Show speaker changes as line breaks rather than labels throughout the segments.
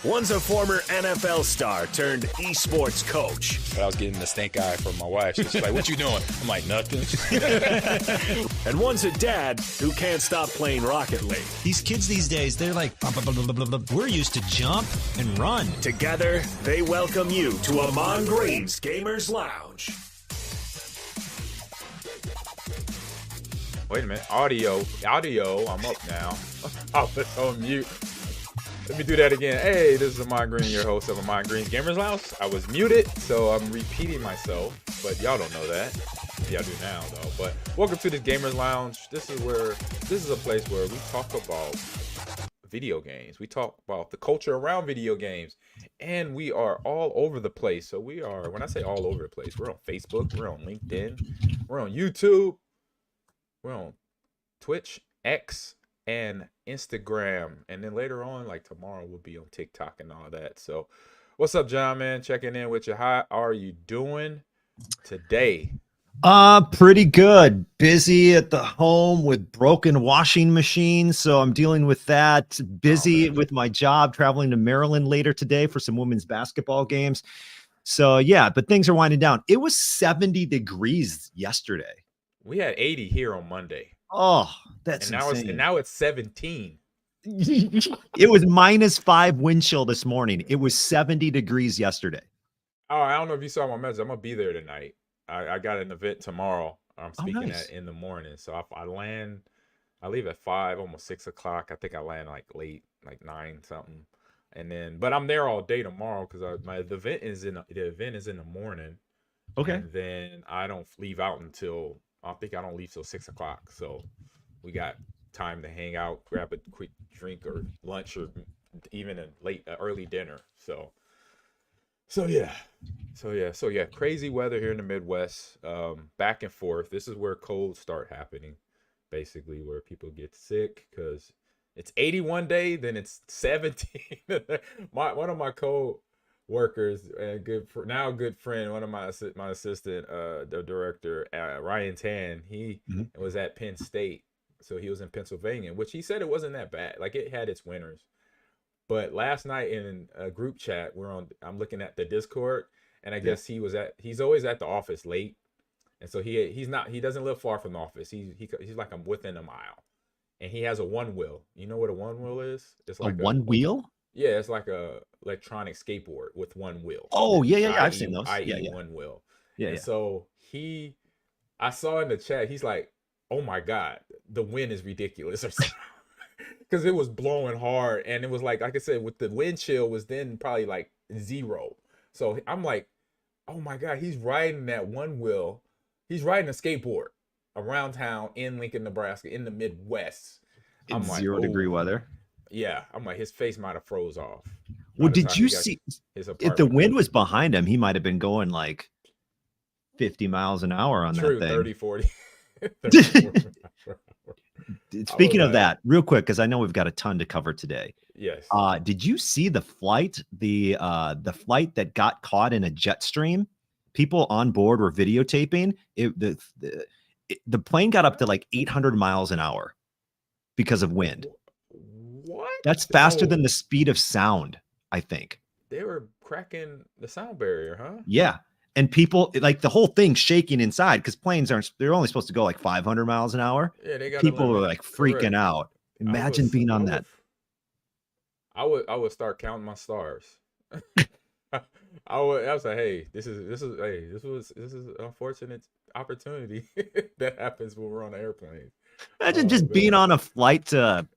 One's a former NFL star turned esports coach.
But I was getting the stink eye from my wife. She's like, "What you doing?" I'm like, "Nothing."
And one's a dad who can't stop playing Rocket League.
These kids these days, they're like, blah, blah, blah, blah, blah. We're used to jump and run.
Together, they welcome you to Ahman Green's Gamers Lounge.
Wait a minute. Audio. I'm up now. I was on mute. Let me do that again. Hey, this is Ahman Green, your host of Ahman Green's Gamers Lounge. I was muted, so I'm repeating myself, but y'all don't know that. Y'all do now, though. But welcome to the Gamers Lounge. This is a place where we talk about video games. We talk about the culture around video games, and we are all over the place. So we are, when I say all over the place, we're on Facebook, we're on LinkedIn, we're on YouTube, we're on Twitch, X, and Instagram. And then later on, like tomorrow, we'll be on TikTok and all that. So what's up, John, man? Checking in with you. How are you doing today?
Pretty good. Busy at the home with broken washing machines, so I'm dealing with that. Busy with my job, traveling to Maryland later today for some women's basketball games. So yeah, but things are winding down. It was 70 degrees yesterday.
We had 80 here on Monday.
Oh, that's insane.
And now it's 17.
It was -5 wind chill this morning. It was 70 degrees yesterday.
Oh, I don't know if you saw my message. I'm gonna be there tonight. I got an event tomorrow. I'm speaking
nice.
at in the morning. So I leave at 5, almost 6 o'clock. I think I land like late, like 9 something. And then, but I'm there all day tomorrow because the event is in the morning.
Okay.
And then I don't leave out until I don't leave till 6 o'clock. So we got time to hang out, grab a quick drink or lunch or even a early dinner. So yeah, crazy weather here in the Midwest, back and forth. This is where colds start happening, basically, where people get sick because it's 81 day, then it's 17. One of my co-workers and good friend, one of my assistant, the director, Ryan Tan, he was at Penn State, so he was in Pennsylvania, which he said it wasn't that bad. Like it had its winters. But last night in a group chat, I'm looking at the Discord, and I guess he's always at the office late. And so he doesn't live far from the office. He's like I'm within a mile. And he has a one wheel. You know what a one wheel is? It's like
a one wheel?
Yeah, it's like a electronic skateboard with one wheel.
Oh, yeah. I've seen those.
One wheel.
Yeah.
So I saw in the chat, he's like, "Oh my God, the wind is ridiculous," or something. Because it was blowing hard, and it was like I said, with the wind chill was then probably like 0. So I'm like, oh my God, he's riding that one wheel. He's riding a skateboard around town in Lincoln, Nebraska, in the Midwest.
In 0 degree weather.
Yeah, I'm like, his face might have froze off.
Well, did you see if the wind was behind him, he might have been going like 50 miles an hour on that thing.
30, 40.
Speaking of that, real quick, because I know we've got a ton to cover today.
Yes.
Did you see the flight? The flight that got caught in a jet stream? People on board were videotaping it. The plane got up to like 800 miles an hour because of wind.
What?
That's faster than the speed of sound, I think.
They were cracking the sound barrier, huh?
Yeah. And people, like the whole thing shaking inside because planes they're only supposed to go like 500 miles an hour.
Yeah, they got
people were like freaking out. Imagine being on that.
I would start counting my stars. I was like, hey, this is an unfortunate opportunity that happens when we're on an airplane.
Imagine just being on a flight to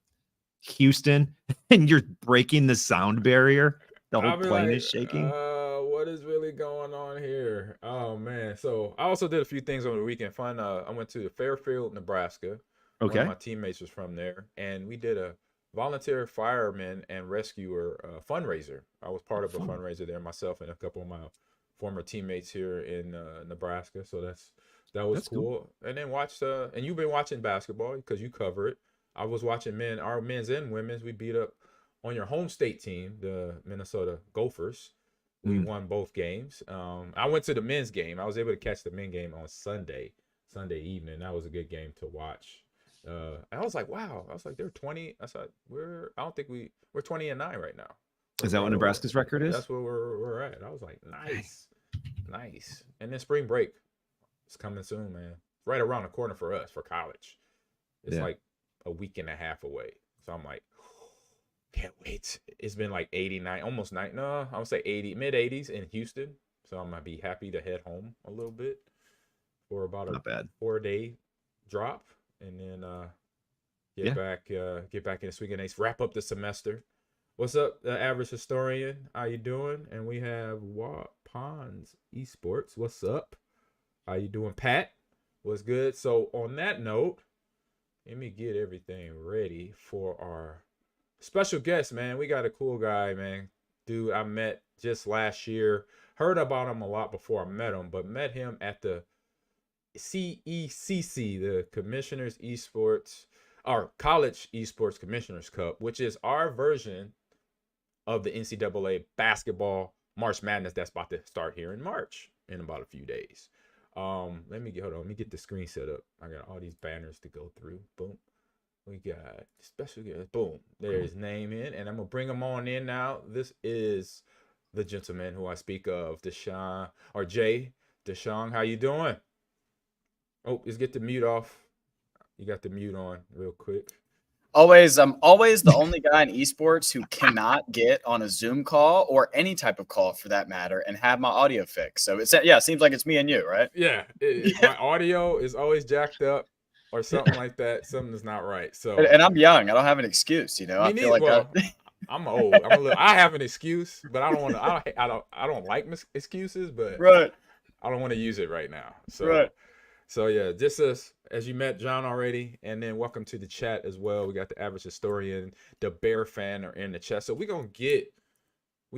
Houston and you're breaking the sound barrier. The whole plane is shaking.
What is really going on here? Oh man. So I also did a few things on the weekend. Fun. I went to Fairfield, Nebraska.
Okay.
One of my teammates was from there, and we did a volunteer fireman and rescuer fundraiser. I was part of a fundraiser there myself and a couple of my former teammates here in Nebraska. So that was cool. And then watched and you've been watching basketball because you cover it. I was watching our men's and women's. We beat up on your home state team, the Minnesota Gophers. We won both games. I went to the men's game. I was able to catch the men's game on Sunday evening. That was a good game to watch. I was like, wow. I was like, they're 20. I said, we're 20-9 right now.
Is that what Nebraska's record is?
That's where we're at. I was like, nice. And then spring break is coming soon, man. Right around the corner for us for college. It's like a week and a half away. So I'm like, can't wait. It's been like 89, almost 90. No, I would say 80, mid 80s in Houston. So I'm gonna be happy to head home a little bit for about a 4-day drop, and then get back in the swing of things. Wrap up the semester. What's up, the average historian? How you doing? And we have Pons Esports. What's up? How you doing, Pat? What's good? So on that note, let me get everything ready for our special guest, man. We got a cool guy, man. Dude, I met just last year. Heard about him a lot before I met him, but met him at the CECC, the Commissioners Esports, or College Esports Commissioners Cup, which is our version of the NCAA basketball March Madness that's about to start here in March in about a few days. Let me get the screen set up. I got all these banners to go through. Boom. We got special guest. Boom. There's name in, and I'm gonna bring him on in now. This is the gentleman who I speak of, DeShong, or Jay DeShong. How you doing? Oh, let's get the mute off. You got the mute on real quick.
I'm always the only guy in esports who cannot get on a Zoom call or any type of call for that matter and have my audio fixed. So it seems like it's me and you, right?
Yeah, my audio is always jacked up or something like that. Something is not right. So,
and I'm young. I don't have an excuse, you know. I feel like
I'm old. I have an excuse, but I don't want to. I don't like excuses, but
right.
I don't want to use it right now. So,
right.
So yeah, just as you met John already, and then welcome to the chat as well. We got the average historian, the Bear fan are in the chat. So we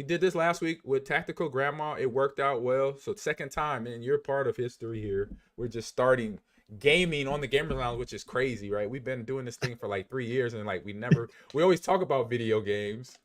did this last week with Tactical Grandma. It worked out well. So second time, and you're part of history here. We're just starting gaming on the Gamers Lounge, which is crazy, right? We've been doing this thing for like 3 years, and like we always talk about video games,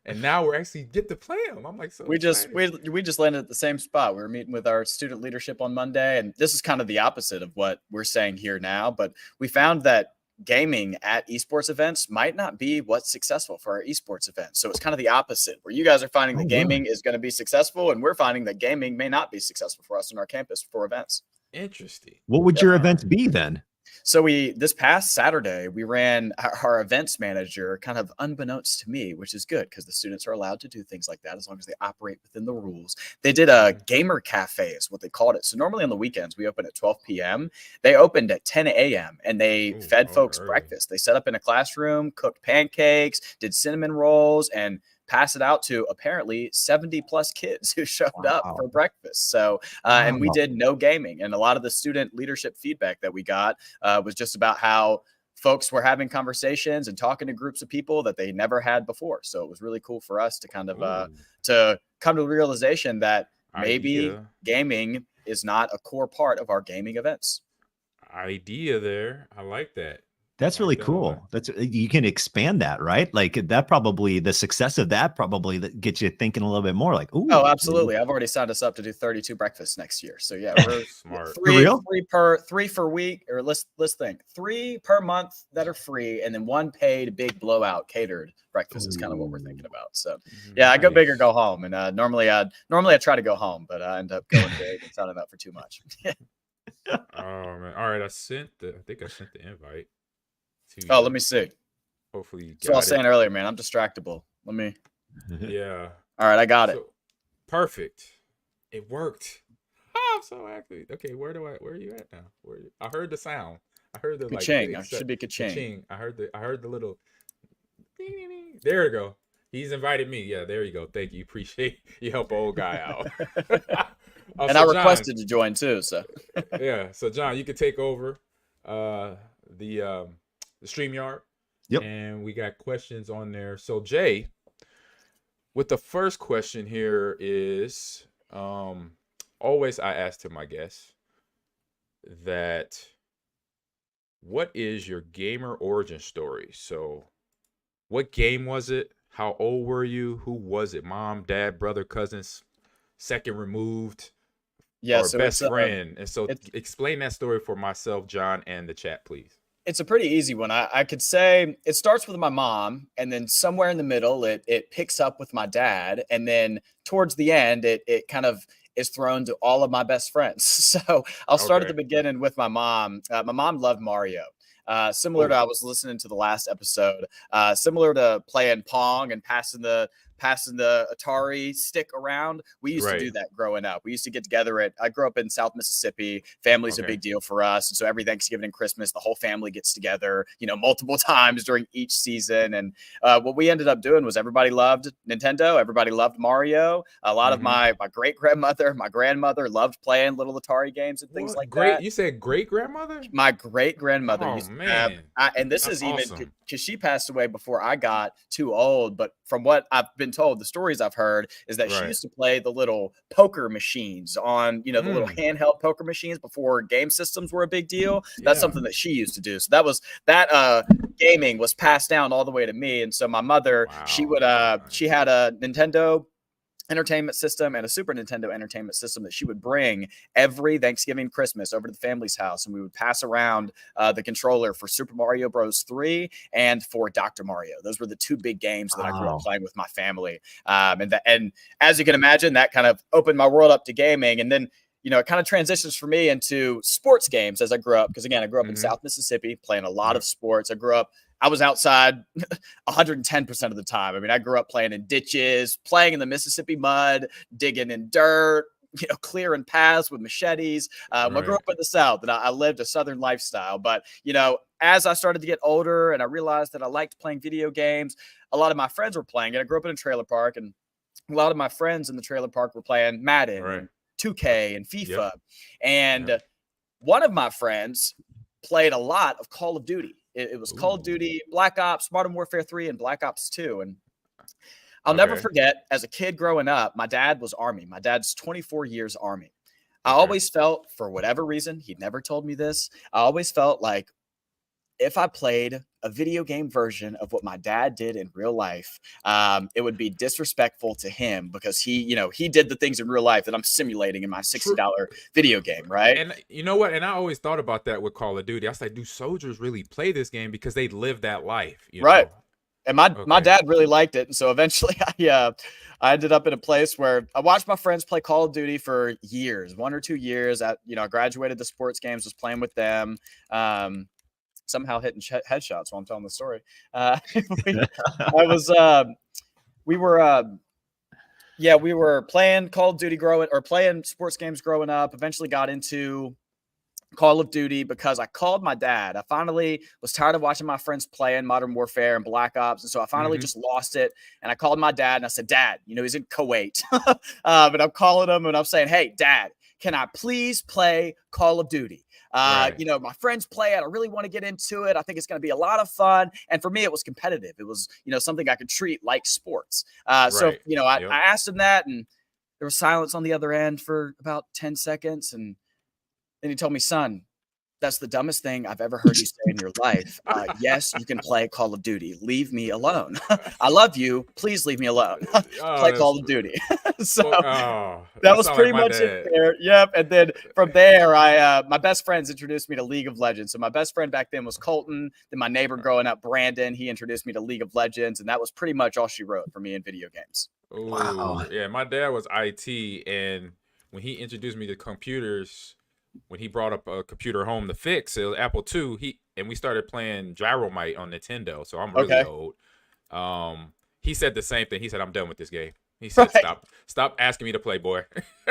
and now we're actually get to play them. I'm like, so
we just landed at the same spot. We were meeting with our student leadership on Monday, and this is kind of the opposite of what we're saying here now. But we found that gaming at esports events might not be what's successful for our esports events. So it's kind of the opposite, where you guys are finding that gaming is going to be successful, and we're finding that gaming may not be successful for us on our campus for events.
Interesting.
What would your events be then?
So this past Saturday, we ran our events manager kind of unbeknownst to me, which is good because the students are allowed to do things like that as long as they operate within the rules. They did a gamer cafe is what they called it. So normally on the weekends, we open at 12 p.m. They opened at 10 a.m. and they fed folks breakfast. They set up in a classroom, cooked pancakes, did cinnamon rolls, and pass it out to apparently 70 plus kids who showed up for breakfast. So, and we did no gaming. And a lot of the student leadership feedback that we got was just about how folks were having conversations and talking to groups of people that they never had before. So it was really cool for us to kind of to come to the realization that maybe gaming is not a core part of our gaming events.
Idea there. I like that.
That's really cool. You can expand that, right? Like that probably the success of that probably that gets you thinking a little bit more like, ooh.
Oh, absolutely. I've already signed us up to do 32 breakfasts next year. So yeah, we're
smart.
Three per week, or let's think 3 per month that are free, and then 1 paid big blowout catered breakfast is kind of what we're thinking about. So yeah, I go big or go home. And normally I try to go home, but I end up going big and signing up for too much.
Oh man. All right. I think I sent the invite.
Oh, let me see.
Hopefully you got
so I was saying earlier, man, I'm distractible. Let me.
Yeah.
All right, I got it.
Perfect. It worked. Oh, I'm so happy. Okay, where are you at now? I heard the sound. I heard the
ka-ching. I should be ka-ching.
I heard the little ding, ding, ding. There we go. He's invited me. Yeah, there you go. Thank you. Appreciate you help old guy out.
And I requested to join too. So
yeah. So John, you can take over the StreamYard.
Yep.
And we got questions on there. So Jay, with the first question here is always I ask to my guests that what is your gamer origin story? So what game was it? How old were you? Who was it? Mom, dad, brother, cousins, second removed, or
so
best friend? And so explain that story for myself, John, and the chat, please.
It's a pretty easy one. I could say it starts with my mom, and then somewhere in the middle, it picks up with my dad, and then towards the end, it kind of is thrown to all of my best friends. So I'll start at the beginning with my mom. My mom loved Mario. Similar to I was listening to the last episode, similar to playing Pong and passing the Atari stick around. We used to do that growing up. We used to get together I grew up in South Mississippi. Family's a big deal for us. And so every Thanksgiving and Christmas, the whole family gets together, multiple times during each season. And what we ended up doing was everybody loved Nintendo. Everybody loved Mario. A lot of my great-grandmother, my grandmother loved playing little Atari games and things like that.
You said great-grandmother?
My great-grandmother.
Oh, man.
And this is even because she passed away before I got too old. But from what I've been told, the stories I've heard is that she used to play the little poker machines on, the little handheld poker machines before game systems were a big deal. That's something that she used to do. So that gaming was passed down all the way to me. And so my mother, she had a Nintendo entertainment system and a Super Nintendo entertainment system that she would bring every Thanksgiving, Christmas over to the family's house. And we would pass around the controller for Super Mario Bros. 3 and for Dr. Mario. Those were the two big games that I grew up playing with my family. And as you can imagine, that kind of opened my world up to gaming. And then, it kind of transitions for me into sports games as I grew up. Because again, I grew up in South Mississippi playing a lot of sports. I was outside 110% of the time. I mean, I grew up playing in ditches, playing in the Mississippi mud, digging in dirt, clearing paths with machetes. I grew up in the South, and I lived a Southern lifestyle. But, as I started to get older and I realized that I liked playing video games, a lot of my friends were playing it. I grew up in a trailer park, and a lot of my friends in the trailer park were playing Madden, and 2K, and FIFA. And one of my friends played a lot of Call of Duty. It was Call of Duty, Black Ops, Modern Warfare 3, and Black Ops 2. And I'll never forget, as a kid growing up, my dad was Army. My dad's 24 years Army. I always felt, for whatever reason, he'd never told me this, I always felt like if I played a video game version of what my dad did in real life, it would be disrespectful to him because he did the things in real life that I'm simulating in my $60 video game, right?
And you know what? And I always thought about that with Call of Duty. I was like, do soldiers really play this game because they live that life? Right.
Know? And my dad really liked it. And so eventually I ended up in a place where I watched my friends play Call of Duty for years, 1 or 2 years. I graduated the sports games, was playing with them. Somehow hitting headshots while I'm telling the story. We were playing Call of Duty playing sports games growing up. Eventually got into Call of Duty because I called my dad. I finally was tired of watching my friends playing Modern Warfare and Black Ops. And so I finally just lost it. And I called my dad and I said, Dad, he's in Kuwait. But I'm calling him and I'm saying, hey, Dad, can I please play Call of Duty? My friends play it. I really want to get into it. I think it's going to be a lot of fun. And for me, it was competitive. It was, something I could treat like sports. I asked him that, and there was silence on the other end for about 10 seconds. And then he told me, son, that's the dumbest thing I've ever heard you say in your life. Yes, you can play Call of Duty. Leave me alone. I love you. Please leave me alone. Play Call of Duty. That was pretty much it there. Yep. And then from there, my best friends introduced me to League of Legends. So my best friend back then was Colton. Then my neighbor growing up, Brandon, he introduced me to League of Legends. And that was pretty much all she wrote for me in video games.
Ooh, wow. Yeah, my dad was IT. And when he introduced me to computers, when he brought up a computer home to fix it, Apple II, and we started playing Gyromite on Nintendo. So I'm really old. He said the same thing. He said, I'm done with this game. He said, stop asking me to play, boy.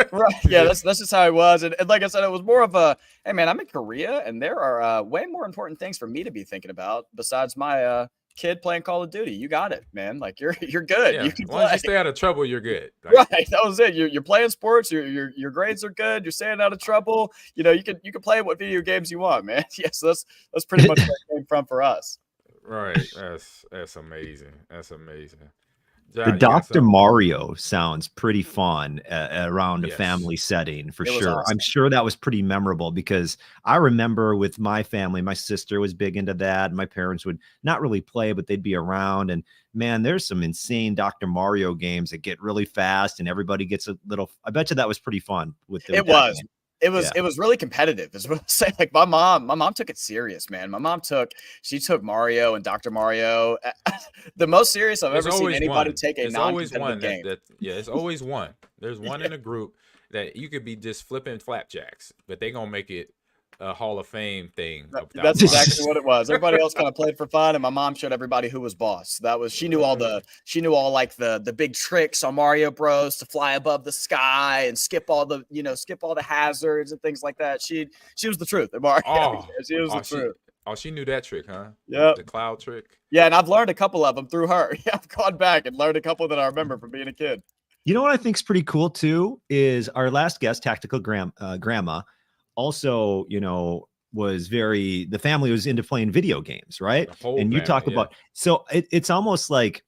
Right. Yeah, that's just how it was. And like I said, it was more of a, hey, man, I'm in Korea, and there are way more important things for me to be thinking about besides my kid playing Call of Duty. You got it, man. Like you're good.
Yeah.
You can
Once
play.
you stay out of trouble, you're good. Like,
right. That was it. You're playing sports. Your grades are good. You're staying out of trouble. You can play what video games you want, man. Yes, that's pretty much where it came from for us.
Right. That's amazing. That's amazing.
The Dr. Mario sounds pretty fun around a family setting for sure. Awesome. I'm sure that was pretty memorable because I remember with my family, my sister was big into that. My parents would not really play, but they'd be around. And man, there's some insane Dr. Mario games that get really fast and everybody gets a little. I bet you that was pretty fun. It was.
It was really competitive. Is what I'm saying. Like my mom took it serious, man. She took Mario and Dr. Mario the most serious I've ever seen anybody take a non-competitive game.
It's always one. There's one in a group that you could be just flipping flapjacks, but they gonna make it a Hall of Fame thing.
That's exactly what it was. Everybody else kind of played for fun, and my mom showed everybody who was boss. She knew all like the big tricks on Mario Bros to fly above the sky and skip all the hazards and things like that. She was the truth at Mario. She was the truth.
She knew that trick, huh?
Yeah,
the cloud trick.
Yeah, and I've learned a couple of them through her. Yeah, I've gone back and learned a couple that I remember from being a kid.
You know what I think is pretty cool too is our last guest, Tactical Grandma. Also, the family was into playing video games, right? And you talk about, so it's almost like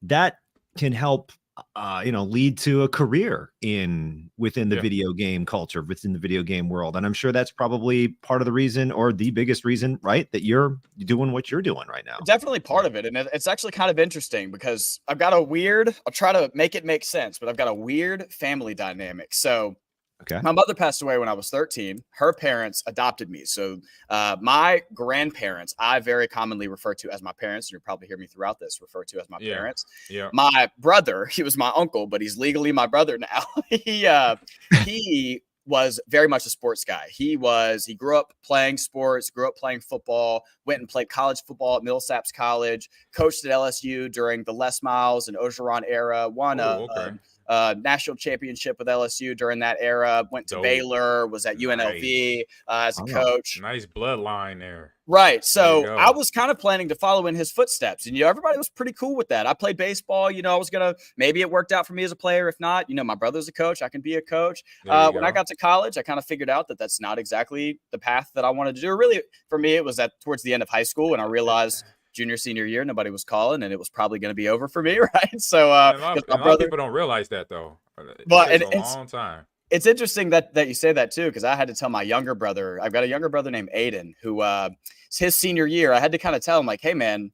that can help, lead to a career within the video game culture, within the video game world. And I'm sure that's probably part of the reason, or the biggest reason, right, that you're doing what you're doing right now.
Definitely part of it. And it's actually kind of interesting because I'll try to make it make sense, but I've got a weird family dynamic. So
okay.
My mother passed away when I was 13. Her parents adopted me. So my grandparents, I very commonly refer to as my parents. You'll probably hear me throughout this refer to as my parents.
Yeah.
My brother, he was my uncle, but he's legally my brother now. He was very much a sports guy. He grew up playing sports, grew up playing football, went and played college football at Millsaps College, coached at LSU during the Les Miles and Orgeron era, won national championship with LSU during that era, went to Baylor, was at UNLV as a coach.
Nice bloodline there.
Right. So I was kind of planning to follow in his footsteps, and everybody was pretty cool with that. I played baseball, I was maybe it worked out for me as a player. If not, my brother's a coach, I can be a coach. When I got to college, I kind of figured out that that's not exactly the path that I wanted to do. Really, for me, it was towards the end of high school, and I realized senior year, nobody was calling, and it was probably going to be over for me, right? So
a lot of people don't realize that, though. It takes a long time.
It's interesting that you say that too, because I had to tell my younger brother. I've got a younger brother named Aiden, who it's his senior year. I had to kind of tell him, like, hey man,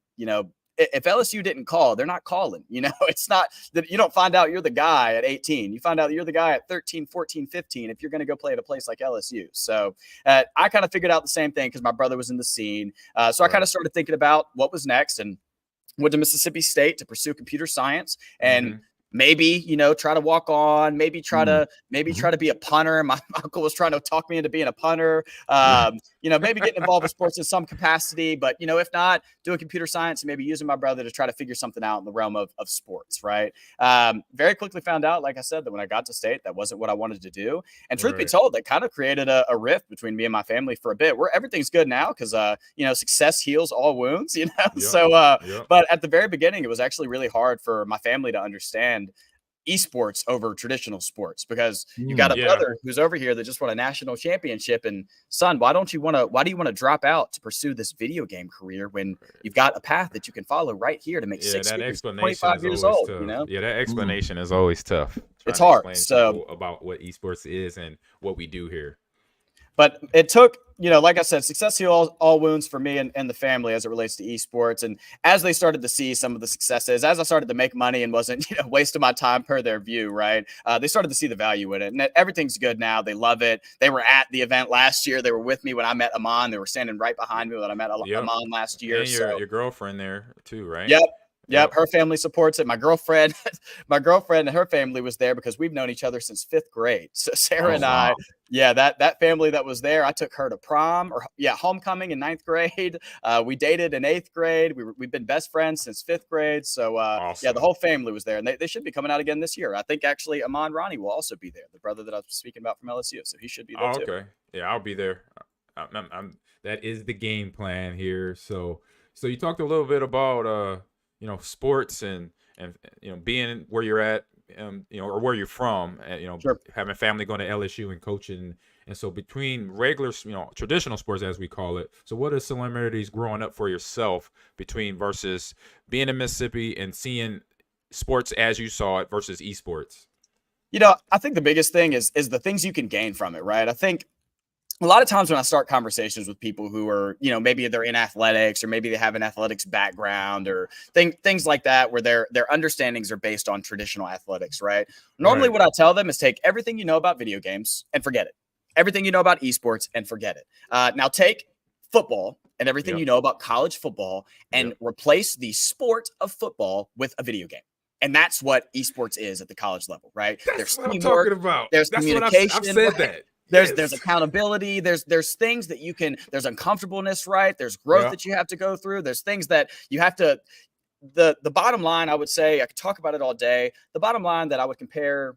if LSU didn't call, they're not calling. It's not that you don't find out you're the guy at 18. You find out that you're the guy at 13, 14, 15 if you're going to go play at a place like LSU. So I kind of figured out the same thing because my brother was in the scene. So I kind of started thinking about what was next and went to Mississippi State to pursue computer science and maybe, try to walk on, maybe try to be a punter. My uncle was trying to talk me into being a punter, maybe getting involved with sports in some capacity, but, if not, doing computer science and maybe using my brother to try to figure something out in the realm of sports, right? Very quickly found out, like I said, that when I got to state, that wasn't what I wanted to do. And truth be told, that kind of created a rift between me and my family for a bit, where everything's good now because, success heals all wounds, but at the very beginning, it was actually really hard for my family to understand esports over traditional sports because you got a brother who's over here that just won a national championship, and son, why do you want to drop out to pursue this video game career when you've got a path that you can follow right here to make 6 figures, 25 years old,
that explanation is always tough.
It's hard. So
about what esports is and what we do here.
But it took, like I said, success heals all wounds for me and the family as it relates to esports. And as they started to see some of the successes, as I started to make money and wasn't, wasting my time per their view, right? They started to see the value in it. And everything's good now. They love it. They were at the event last year. They were with me when I met Ahman. They were standing right behind me when I met Ahman last year.
And your girlfriend there too, right?
Yep. Her family supports it. My girlfriend and her family was there because we've known each other since 5th grade. So Sarah and I, that family that was there, I took her to prom homecoming in 9th grade. We dated in 8th grade. We've been best friends since 5th grade. So awesome. The whole family was there, and they should be coming out again this year. I think actually Ahman Ronnie will also be there, the brother that I was speaking about from LSU. So he should be there too.
Okay. Yeah, I'll be there. That is the game plan here. So you talked a little bit about sports and being where you're at, or where you're from,
sure.
Having family going to LSU and coaching. And so between regular, traditional sports, as we call it. So what are similarities growing up for yourself versus being in Mississippi and seeing sports as you saw it versus esports?
I think the biggest thing is the things you can gain from it, right? I think a lot of times when I start conversations with people who are, maybe they're in athletics or maybe they have an athletics background or things like that, where their understandings are based on traditional athletics, right? Normally what I tell them is take everything you know about video games and forget it. everything you know about esports and forget it. Now take football and everything you know about college football and replace the sport of football with a video game. And that's what esports is at the college level, right?
That's what I'm talking about.
There's
That's
communication.
I've said that.
There's accountability. There's things that you can, there's uncomfortableness, right? There's growth that you have to go through. There's things that you have to, the bottom line, I would say, I could talk about it all day. The bottom line that I would compare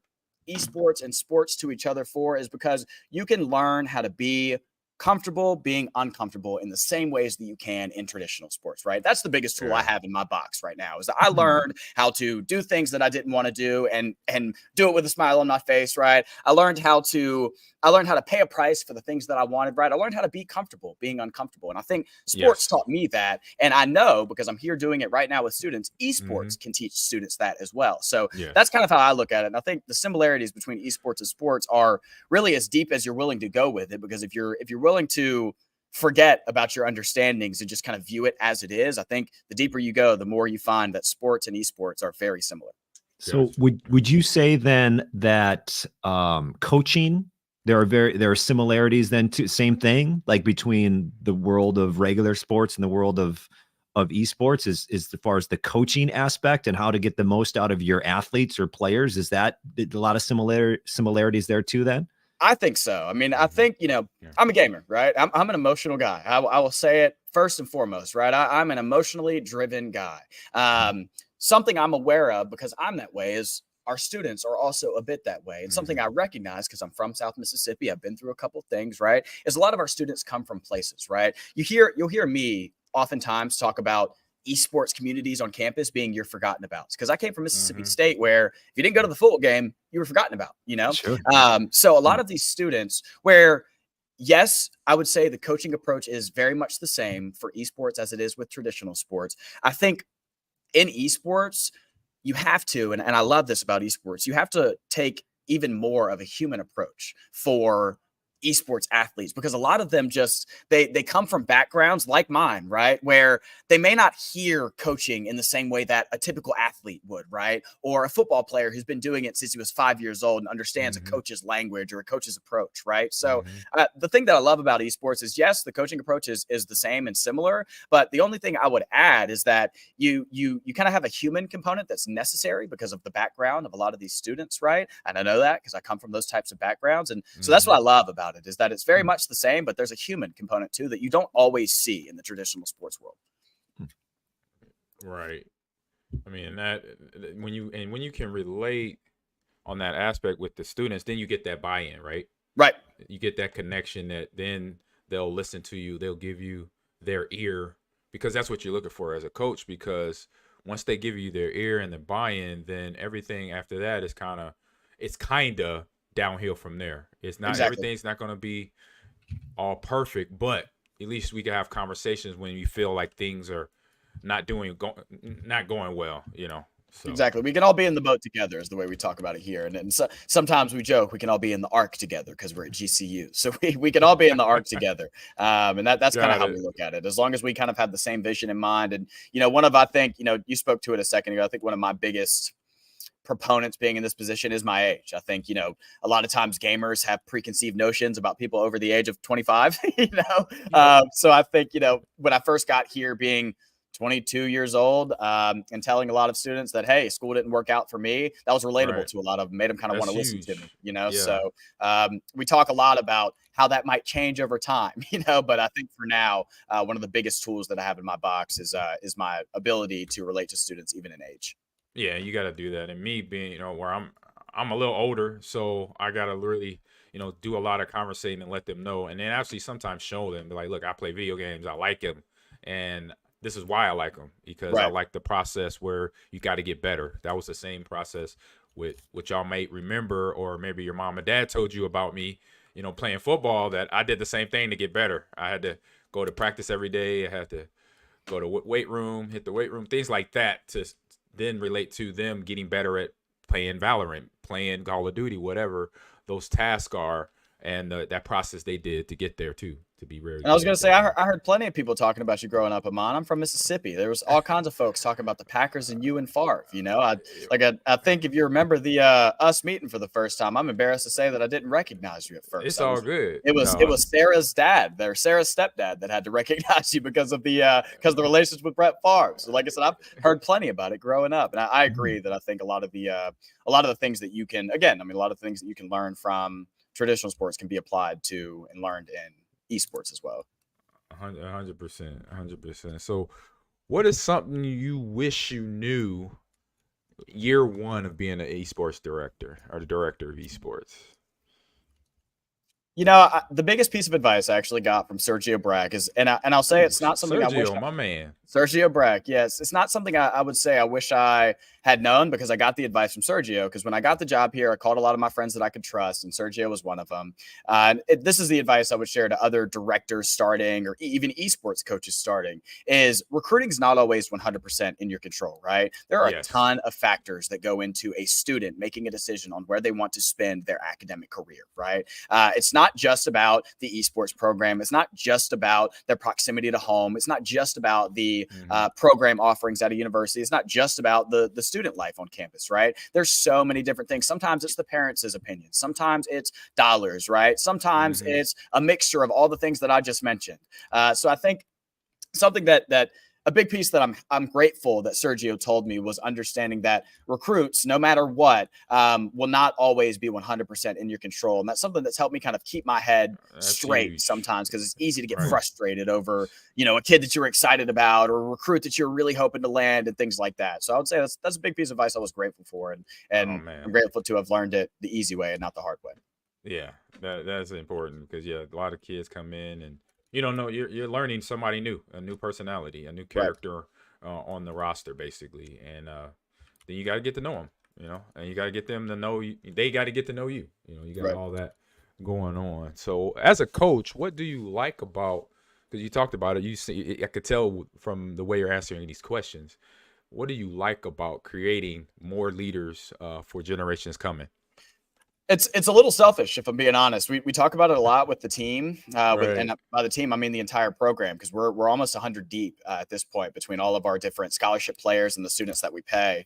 esports and sports to each other for is because you can learn how to be comfortable being uncomfortable in the same ways that you can in traditional sports, right? That's the biggest tool I have in my box right now, is that I learned how to do things that I didn't want to do and do it with a smile on my face, right? I learned how to pay a price for the things that I wanted, right? I learned how to be comfortable being uncomfortable. And I think sports taught me that. And I know, because I'm here doing it right now with students, esports can teach students that as well. So that's kind of how I look at it. And I think the similarities between esports and sports are really as deep as you're willing to go with it, because if you're willing to forget about your understandings and just kind of view it as it is, I think the deeper you go, the more you find that sports and esports are very similar.
So would you say then that coaching, there are similarities then to same thing, like between the world of regular sports and the world of esports, is as far as the coaching aspect and how to get the most out of your athletes or players? Is that a lot of similarities there too then?
I think so. I mean, I think, I'm a gamer, right? I'm an emotional guy. I will say it first and foremost, right? I'm an emotionally driven guy. Something I'm aware of, because I'm that way, is our students are also a bit that way. And something I recognize, because I'm from South Mississippi, I've been through a couple of things, right? Is a lot of our students come from places, right? You'll hear me oftentimes talk about esports communities on campus being your forgotten about, because I came from Mississippi State, where if you didn't go to the football game, you were forgotten about,
Sure.
So a lot of these students where, yes, I would say the coaching approach is very much the same for esports as it is with traditional sports. I think in esports, you have to, and I love this about esports, you have to take even more of a human approach for esports athletes, because a lot of them just they come from backgrounds like mine, right, where they may not hear coaching in the same way that a typical athlete would, right, or a football player who's been doing it since he was 5 years old and understands a coach's language or a coach's approach, right? So the thing that I love about esports is, yes, the coaching approach is the same and similar, but the only thing I would add is that you kind of have a human component that's necessary because of the background of a lot of these students, right? And I know that because I come from those types of backgrounds, and so that's what I love about it, is that it's very much the same, but there's a human component too that you don't always see in the traditional sports world.
Right. I mean, that when you can relate on that aspect with the students, then you get that buy-in, right?
Right.
You get that connection that then they'll listen to you, they'll give you their ear, because that's what you're looking for as a coach, because once they give you their ear and the buy-in, then everything after that is kind of downhill from there. It's not everything's not going to be all perfect, but at least we can have conversations when you feel like things are not going well, So.
Exactly. We can all be in the boat together is the way we talk about it here. And so, sometimes we joke we can all be in the ark together because we're at GCU. So we can all be in the ark together. And that's kind of how we look at it, as long as we kind of have the same vision in mind. And, I think, you spoke to it a second ago. I think one of my biggest proponents being in this position is my age. I think, a lot of times gamers have preconceived notions about people over the age of 25, So I think, when I first got here, being 22 years old, and telling a lot of students that, hey, school didn't work out for me, that was relatable to a lot of them, made them kind of want to listen to me, So we talk a lot about how that might change over time, but I think for now, one of the biggest tools that I have in my box is my ability to relate to students even in age.
Yeah, you got to do that. And me being, where I'm a little older, so I got to really, do a lot of conversating and let them know. And then actually sometimes show them, like, look, I play video games. I like them. And this is why I like them, because I like the process where you got to get better. That was the same process with what y'all might remember, or maybe your mom and dad told you about me, playing football, that I did the same thing to get better. I had to go to practice every day. I had to go to weight room, hit the weight room, things like that, to then relate to them getting better at playing Valorant, playing Call of Duty, whatever those tasks are, and that process they did to get there too. to be very.
And I was going to say, I heard plenty of people talking about you growing up, Ahman. I'm from Mississippi. There was all kinds of folks talking about the Packers and you and Favre. You know, I think if you remember the us meeting for the first time, I'm embarrassed to say that I didn't recognize you at first.
It's all good.
It was Sarah's dad, Sarah's stepdad, that had to recognize you because of the relationship with Brett Favre. So, like I said, I've heard plenty about it growing up, and I agree that I think a lot of the things that you can, again, I mean, a lot of things that you can learn from traditional sports can be applied to and learned in esports as well.
100%. So what is something you wish you knew year one of being an esports director or the director of esports?
You know, the biggest piece of advice I actually got from Sergio Brack is, and I'll say it's not something I wish.
My man.
Sergio Brack, yes. It's not something I would say I wish I had known, because I got the advice from Sergio. Because when I got the job here, I called a lot of my friends that I could trust, and Sergio was one of them. This is the advice I would share to other directors starting, or even esports coaches starting, is recruiting is not always 100% in your control, right? There are a ton of factors that go into a student making a decision on where they want to spend their academic career, right? It's not just about the esports program. It's not just about their proximity to home. It's not just about the program offerings at a university. It's not just about the student life on campus, right? There's so many different things. Sometimes it's the parents' opinion. Sometimes it's dollars, right? Sometimes it's a mixture of all the things that I just mentioned. So I think something that a big piece that I'm grateful that Sergio told me was understanding that recruits, no matter what, will not always be 100% in your control. And that's something that's helped me kind of keep my head straight sometimes, because it's easy to get frustrated over, a kid that you're excited about or a recruit that you're really hoping to land and things like that. So I would say that's a big piece of advice I was grateful for. And I'm grateful to have learned it the easy way and not the hard way.
Yeah, that's important, because a lot of kids come in and you don't know, you're learning somebody new, a new personality, a new character on the roster, basically. And then you got to get to know them, and you got to get them to know you. They got to get to know you. You got all that going on. So as a coach, what do you like about, because you talked about it, I could tell from the way you're answering these questions, what do you like about creating more leaders for generations coming?
It's a little selfish, if I'm being honest. We talk about it a lot with the team, and by the team I mean the entire program, because we're almost 100 deep at this point between all of our different scholarship players and the students that we pay.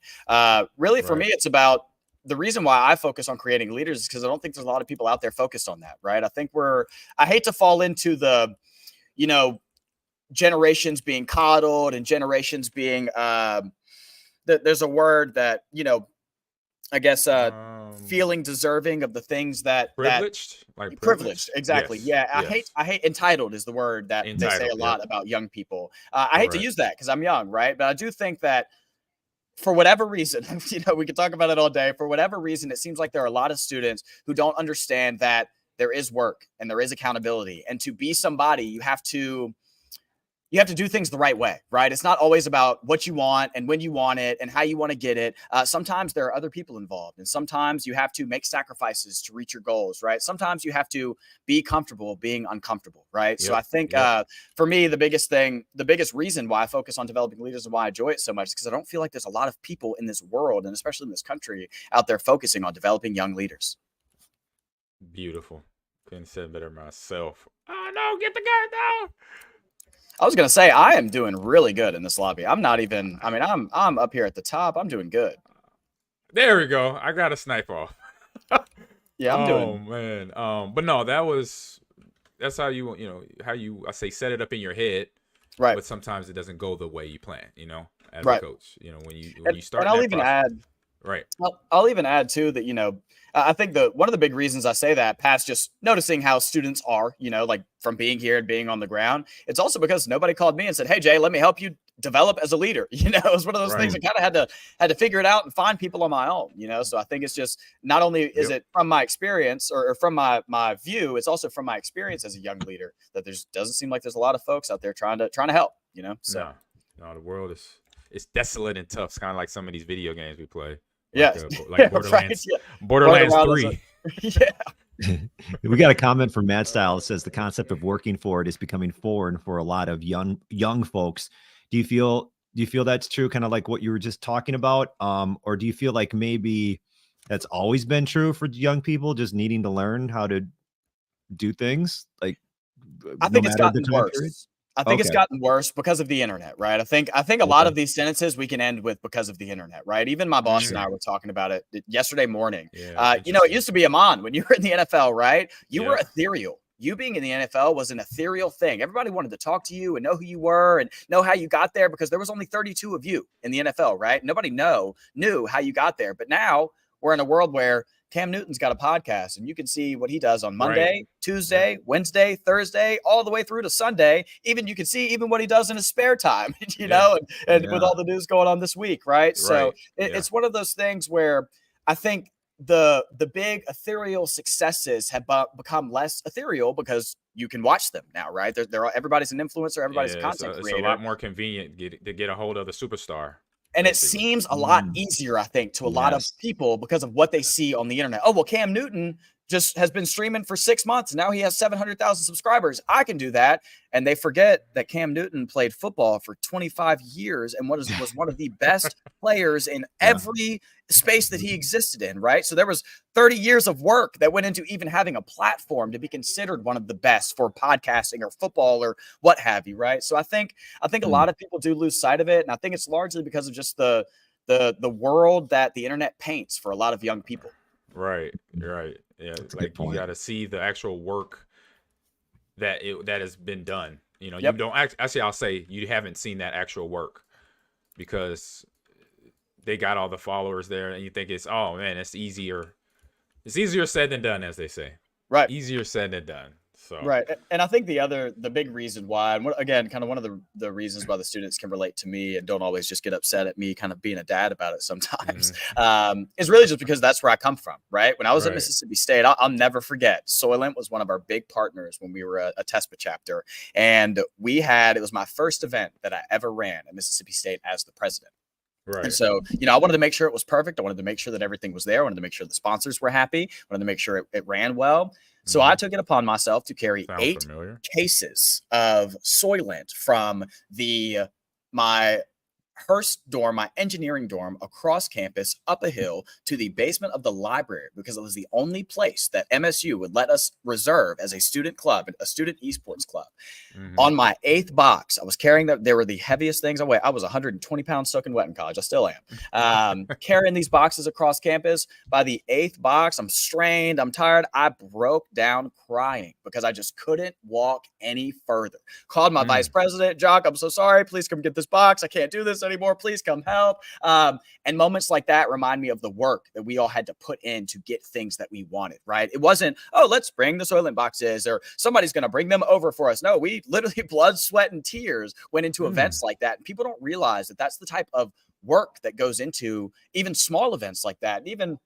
Really, for me, it's about the reason why I focus on creating leaders is because I don't think there's a lot of people out there focused on that, right? I think I hate to fall into the, generations being coddled and generations being there's a word that I guess feeling deserving of the things that
privileged,
privileged, exactly. Yes. Yeah, I hate entitled is the word that they say a lot about young people. I hate to use that because I'm young, right? But I do think that for whatever reason, we could talk about it all day. For whatever reason, it seems like there are a lot of students who don't understand that there is work and there is accountability, and to be somebody, you have to do things the right way, right? It's not always about what you want and when you want it and how you want to get it. Sometimes there are other people involved, and sometimes you have to make sacrifices to reach your goals, right? Sometimes you have to be comfortable being uncomfortable, right? Yep. So I think for me, the biggest reason why I focus on developing leaders and why I enjoy it so much is because I don't feel like there's a lot of people in this world, and especially in this country, out there focusing on developing young leaders.
Beautiful. Couldn't say it better myself. Oh no, get the guard down.
I was going to say, I am doing really good in this lobby. I'm up here at the top. I'm doing good.
There we go. I got a snipe off.
Yeah, I'm doing.
Oh, man. But no, that's how I say set it up in your head.
Right.
But sometimes it doesn't go the way you plan, as a coach. When you start.
And I'll even add.
Right.
I'll even add, too, that, I think one of the big reasons I say that, past just noticing how students are, like from being here and being on the ground, it's also because nobody called me and said, "Hey, Jay, let me help you develop as a leader." It was one of those things I kind of had to figure it out and find people on my own, So I think it's just not only is it from my experience or from my view, it's also from my experience as a young leader that doesn't seem like there's a lot of folks out there trying to help, So
no, the world it's desolate and tough. It's kind of like some of these video games we play.
Like
Borderlands, Borderlands 3.
We got a comment from Mad Style that says the concept of working for it is becoming foreign for a lot of young folks. Do you feel that's true? Kind of like what you were just talking about, or do you feel like maybe that's always been true for young people, just needing to learn how to do things? Like,
I think it's
matter the
gotten
time period?
worse. I think it's
Okay.
gotten worse because of the internet, right? I think a lot of these sentences we can end with because of the internet, right? Even my boss and I were talking about it yesterday morning.
Yeah,
It used to be Ahman when you were in the NFL, right? You were
Yeah.
ethereal. You being in the NFL was an ethereal thing. Everybody wanted to talk to you and know who you were and know how you got there because there was only 32 of you in the NFL, right? Nobody knew how you got there. But now we're in a world where Cam Newton's got a podcast and you can see what he does on Monday, Tuesday, Wednesday, Thursday, all the way through to Sunday. Even you can see even what he does in his spare time, and with all the news going on this week, right? So it's one of those things where I think the big ethereal successes have become less ethereal because you can watch them now, right? Everybody's an influencer, everybody's a content creator.
It's a lot more convenient to get a hold of the superstar.
And it seems a lot easier, I think, to a lot of people because of what they see on the internet. Oh, well, Cam Newton just has been streaming for 6 months. And now he has 700,000 subscribers. I can do that. And they forget that Cam Newton played football for 25 years and was one of the best players in every space that he existed in, right? So there was 30 years of work that went into even having a platform to be considered one of the best for podcasting or football or what have you, right? So I think a lot of people do lose sight of it. And I think it's largely because of just the world that the internet paints for a lot of young people.
Right. Yeah, like you got to see the actual work that has been done. You don't actually. I'll say you haven't seen that actual work because they got all the followers there, and you think it's it's easier. It's easier said than done, as they say.
Right.
Easier said than done. So
right. And I think the big reason why, and again, kind of one of the reasons why the students can relate to me and don't always just get upset at me kind of being a dad about it sometimes, is really just because that's where I come from, right? When I was at Mississippi State, I'll never forget, Soylent was one of our big partners when we were a TESPA chapter. And it was my first event that I ever ran at Mississippi State as the president. Right. And so, I wanted to make sure it was perfect. I wanted to make sure that everything was there. I wanted to make sure the sponsors were happy. I wanted to make sure it ran well. So I took it upon myself to carry 8 cases of Soylent from my Hearst dorm, my engineering dorm, across campus, up a hill to the basement of the library, because it was the only place that MSU would let us reserve as a student club, a student esports club. On my 8th box, I was carrying they were the heaviest things I weighed. I was 120 pounds soaking wet in college. I still am. Carrying these boxes across campus. By the 8th box, I'm strained. I'm tired. I broke down crying because I just couldn't walk any further. Called my vice president, Jock, I'm so sorry. Please come get this box. I can't do this anymore. Please come help. And moments like that remind me of the work that we all had to put in to get things that we wanted, right? It wasn't, let's bring the Soylent boxes or somebody's going to bring them over for us. No, we literally blood, sweat, and tears went into events like that. And people don't realize that that's the type of work that goes into even small events like that. And even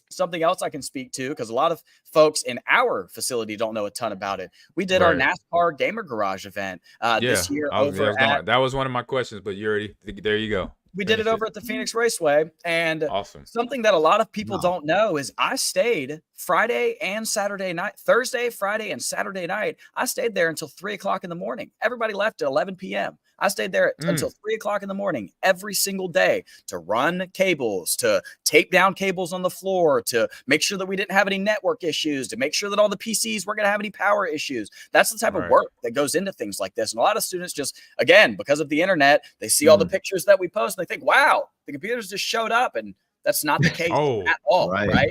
something else I can speak to, because a lot of folks in our facility don't know a ton about it. We did our NASCAR Gamer Garage event this year
that was one of my questions, but there you go.
We did it over at the Phoenix Raceway. And something that a lot of people don't know is I stayed Friday and Saturday night, Thursday, Friday, and Saturday night. I stayed there until 3 o'clock in the morning. Everybody left at 11 p.m. I stayed there until 3 o'clock in the morning every single day to run cables, to tape down cables on the floor, to make sure that we didn't have any network issues, to make sure that all the PCs weren't going to have any power issues. That's the type of work that goes into things like this. And a lot of students just, again, because of the internet, they see all the pictures that we post and they think, wow, the computers just showed up. And that's not the case at all. Right.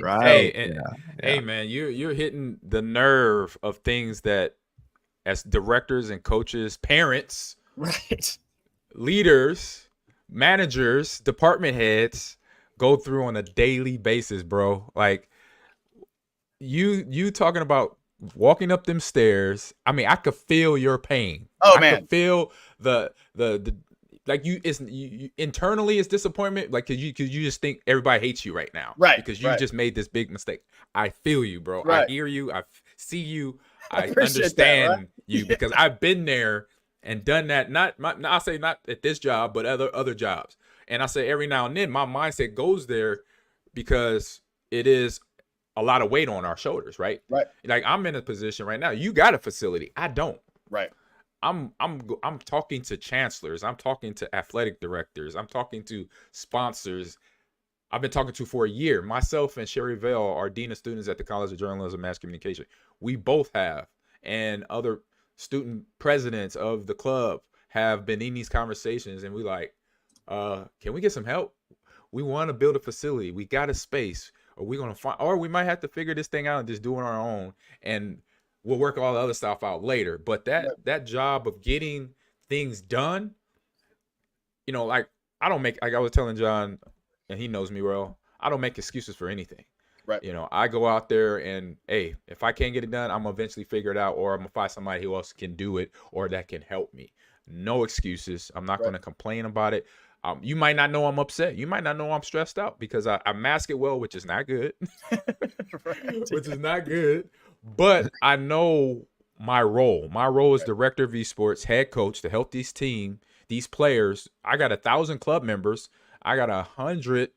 Hey, man, you're hitting the nerve of things that as directors and coaches, parents, leaders, managers, department heads go through on a daily basis, bro. Like you talking about walking up them stairs. I mean, I could feel your pain. I could feel the like you internally it's disappointment, like cause you just think everybody hates you right now, because you just made this big mistake. I feel you, bro. I hear you. I see you. I understand you because I've been there and done that. I'll say not at this job, but other jobs. And I say every now and then my mindset goes there because it is a lot of weight on our shoulders, right? Like I'm in a position right now. You got a facility. I don't. I'm talking to chancellors. I'm talking to athletic directors. I'm talking to sponsors. I've been talking to for a year. Myself and Sherry Vale are dean of students at the College of Journalism and Mass Communication. We both have, and other student presidents of the club have been in these conversations, and we like, can we get some help? We want to build a facility. We got a space. Or we gonna find, or we might have to figure this thing out and just do it on our own, and we'll work all the other stuff out later. But that job of getting things done, you know, like I don't make, like I was telling John, and he knows me well, I don't make excuses for anything.
Right.
You know, I go out there and, hey, if I can't get it done, I'm gonna eventually figure it out, or I'm gonna find somebody who else can do it or that can help me. No excuses. I'm not gonna complain about it. You might not know I'm upset. You might not know I'm stressed out because I mask it well, which is not good. Which is not good. But I know my role. My role is director of esports, head coach to help these players. I got 1,000 club members. I got 100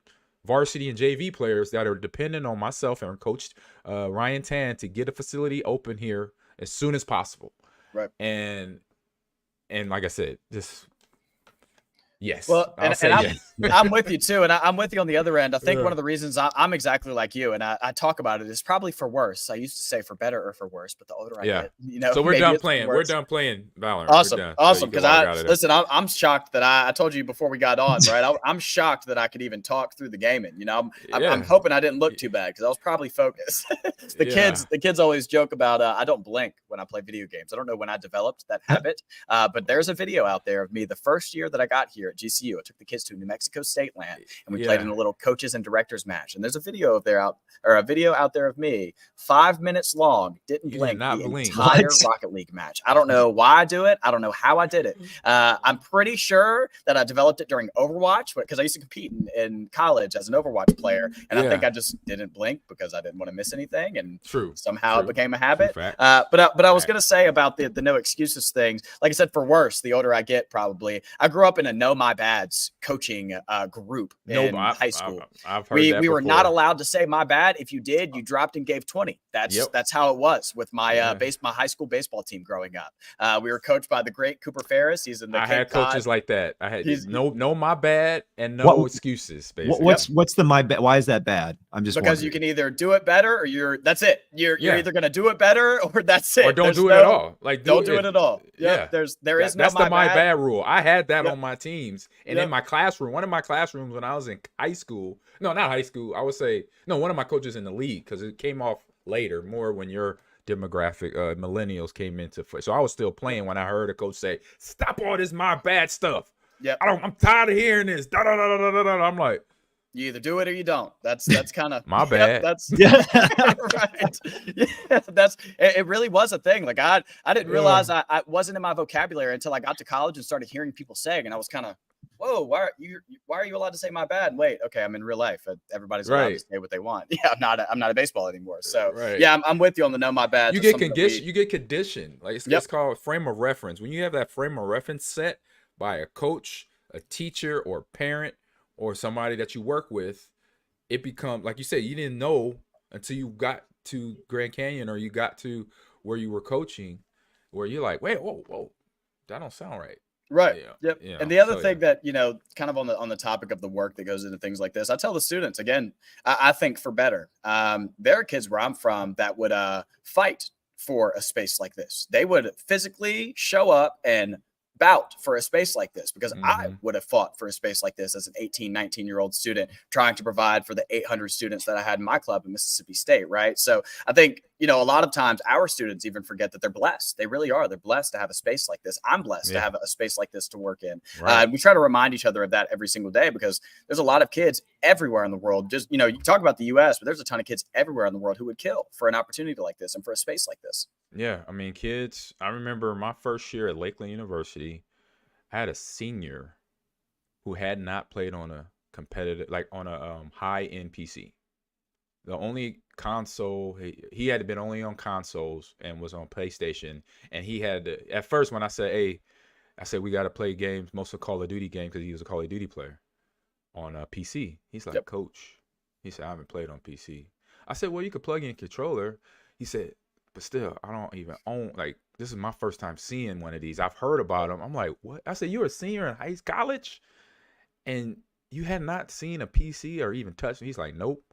varsity and JV players that are dependent on myself and Coach Ryan Tan to get a facility open here as soon as possible.
Right.
And like I said, just yes.
Well, and
yes.
I'm with you too. And I'm with you on the other end. I think one of the reasons I'm exactly like you, and I talk about it, is probably for worse. I used to say for better or for worse, but the older I get, you know.
So we're done playing. We're done playing Valorant.
Awesome. Awesome. Because listen, I'm shocked that I told you before we got on, right? I'm shocked that I could even talk through the gaming. You know, I'm hoping I didn't look too bad because I was probably focused. The kids always joke about I don't blink when I play video games. I don't know when I developed that habit, but there's a video out there of me the first year that I got here at GCU. I took the kids to New Mexico State land, and we played in a little coaches and directors match. And there's a video out there of me, 5 minutes long, didn't blink the entire Rocket League match. I don't know why I do it. I don't know how I did it. I'm pretty sure that I developed it during Overwatch because I used to compete in college as an Overwatch player, and I think I just didn't blink because I didn't want to miss anything. And somehow it became a habit. But I was gonna say about the no excuses things. Like I said, for worse, the older I get, probably. I grew up in a know my bads coaching group in high school. I've heard we were not allowed to say my bad. If you did, you dropped and gave 20. That's how it was with my my high school baseball team growing up. We were coached by the great Cooper Ferris. He's in the Cape Cod.
Coaches like that. I had no my bad and no excuses. Basically.
What's the my bad? Why is that bad? I'm just
because
wondering.
You can either do it better or that's it. You're either gonna do it better or that's it.
Or don't do it at all. Like
don't do it at all. That's the my bad
rule. I had that on my teams and in my classroom. One of my classrooms when I was in high school. No, not high school. I would say one of my coaches in the league because it came off later, more when your demographic millennials came into foot. So I was still playing when I heard a coach say, "Stop all this my bad stuff." Yeah, I'm tired of hearing this. Da, da, da, da, da, da. I'm like,
you either do it or you don't. That's kind of
my bad.
That's right. Yeah, it really was a thing. Like I didn't realize I wasn't in my vocabulary until I got to college and started hearing people saying, and I was kind of, whoa, why are you allowed to say my bad? And wait, okay, I'm in real life. Everybody's allowed to say what they want. Yeah, I'm not a baseball anymore. So I'm with you on the no my bad.
You get conditioned. Like it's called frame of reference. When you have that frame of reference set by a coach, a teacher, or parent, or somebody that you work with, it becomes, like you said, you didn't know until you got to Grand Canyon or you got to where you were coaching, where you're like, wait, whoa, that don't sound right.
Right. Yeah. Yep. And the other thing that, kind of on the topic of the work that goes into things like this, I tell the students, again, I think for better. There are kids where I'm from that would fight for a space like this. They would physically show up and bout for a space like this because I would have fought for a space like this as an 18, 19-year-old student trying to provide for the 800 students that I had in my club in Mississippi State, right? So I think, a lot of times our students even forget that they're blessed. They really are. They're blessed to have a space like this. I'm blessed to have a space like this to work in. Right. We try to remind each other of that every single day because there's a lot of kids everywhere in the world. Just, you talk about the U.S., but there's a ton of kids everywhere in the world who would kill for an opportunity like this and for a space like this. Yeah.
I mean, kids, I remember my first year at Lakeland University, I had a senior who had not played on a competitive, like on a high-end PC. The only console, he had been only on consoles and was on PlayStation. And he had to, at first when I said, we got to play games, most of Call of Duty games, because he was a Call of Duty player on a PC. He's like, Coach, he said, I haven't played on PC. I said, well, you could plug in a controller. He said, but still, I don't even own, like, this is my first time seeing one of these. I've heard about them. I'm like, what? I said, you're a senior in college and you had not seen a PC or even touched it? He's like, nope.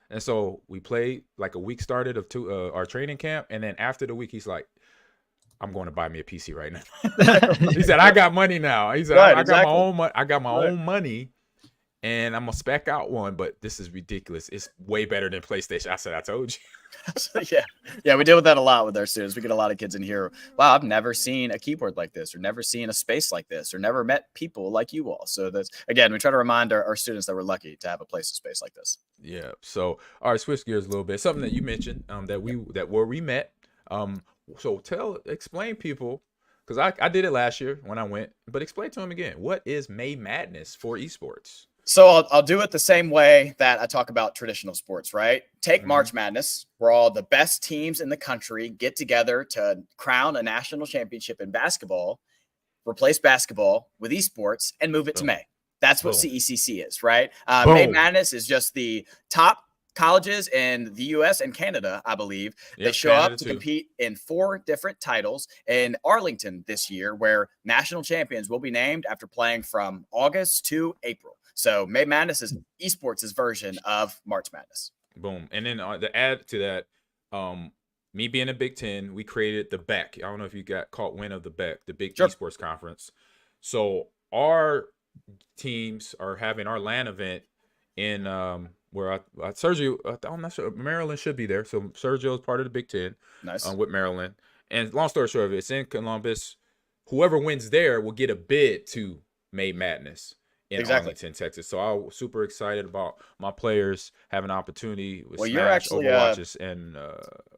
And so we played, like a week started of our training camp. And then after the week, he's like, I'm going to buy me a PC right now. He said, I got money now. He said,
Right,
I
exactly.
got my own money. I got my
Right.
own money, and I'm gonna spec out one. But this is ridiculous. It's way better than PlayStation. I said, I told you.
So, yeah, we deal with that a lot with our students. We get a lot of kids in here. Wow, I've never seen a keyboard like this, or never seen a space like this, or never met people like you all. So that's, again, we try to remind our students that we're lucky to have a place, a space like this.
Yeah. So, all right, switch gears a little bit. Something that you mentioned that we met. So explain people, because I did it last year when I went, but explain to them again, what is May Madness for esports?
So I'll do it the same way that I talk about traditional sports, right? Take March Madness, where all the best teams in the country get together to crown a national championship in basketball, replace basketball with esports, and move it to May. That's what CECC is, right? May Madness is just the top colleges in the US and Canada, I believe. They show
Canada
up to
too.
compete in 4 different titles in Arlington this year, where national champions will be named after playing from August to April. So May Madness is esports' version of March Madness.
Boom. And then to add to that, me being a Big Ten, we created the BEC. I don't know if you got caught wind of the BEC, the Big Esports Conference. So our teams are having our LAN event in where Sergio, I'm not sure, Maryland should be there. So Sergio is part of the Big Ten.
Nice.
With Maryland. And long story short of it, it's in Columbus. Whoever wins there will get a bid to May Madness in Arlington, Texas. So I was super excited about my players having an opportunity with
Well,
Smash,
you're actually,
Overwatches, and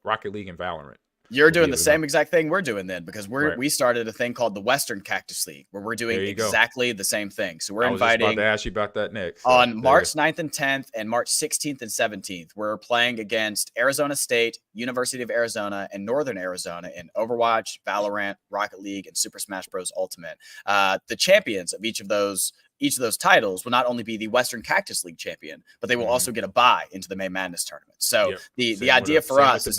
Rocket League and Valorant.
You're doing the same exact thing we're doing then, because we started a thing called the Western Cactus League, where we're doing exactly the same thing. So we're inviting.
I was just about to ask you about that next.
On March 9th and 10th and March 16th and 17th, we're playing against Arizona State, University of Arizona, and Northern Arizona in Overwatch, Valorant, Rocket League, and Super Smash Bros. Ultimate. The champions of each of those titles will not only be the Western Cactus League champion, but they will also get a bye into the May Madness tournament. So the idea for us is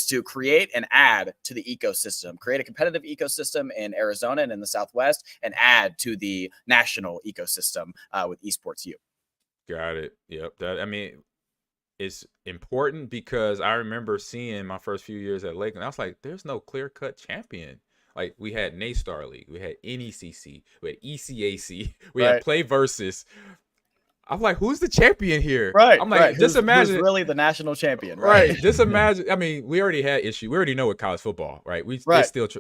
to create and add to the ecosystem, create a competitive ecosystem in Arizona and in the Southwest, and add to the national ecosystem with Esports U.
Got it. Yep. It's important because I remember seeing my first few years at Lakeland. I was like, there's no clear-cut champion. Like, we had Naystar League, we had NECC, we had ECAC, we had Play Versus. I'm like, who's the champion here?
Right.
I'm like, just imagine.
Who's really the national champion,
right? Just imagine. I mean, we already had issue. We already know with college football, right?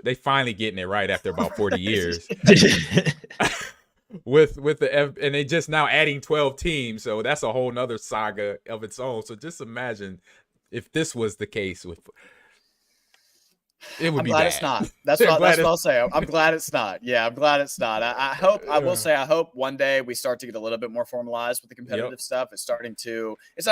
They finally getting it right after about 40 years. with and they just now adding 12 teams, so that's a whole nother saga of its own. So just imagine if this was the case with. It would be bad.
It's not. That's what I'll say. I'm glad it's not. Yeah, I'm glad it's not. I hope one day we start to get a little bit more formalized with the competitive stuff. It's not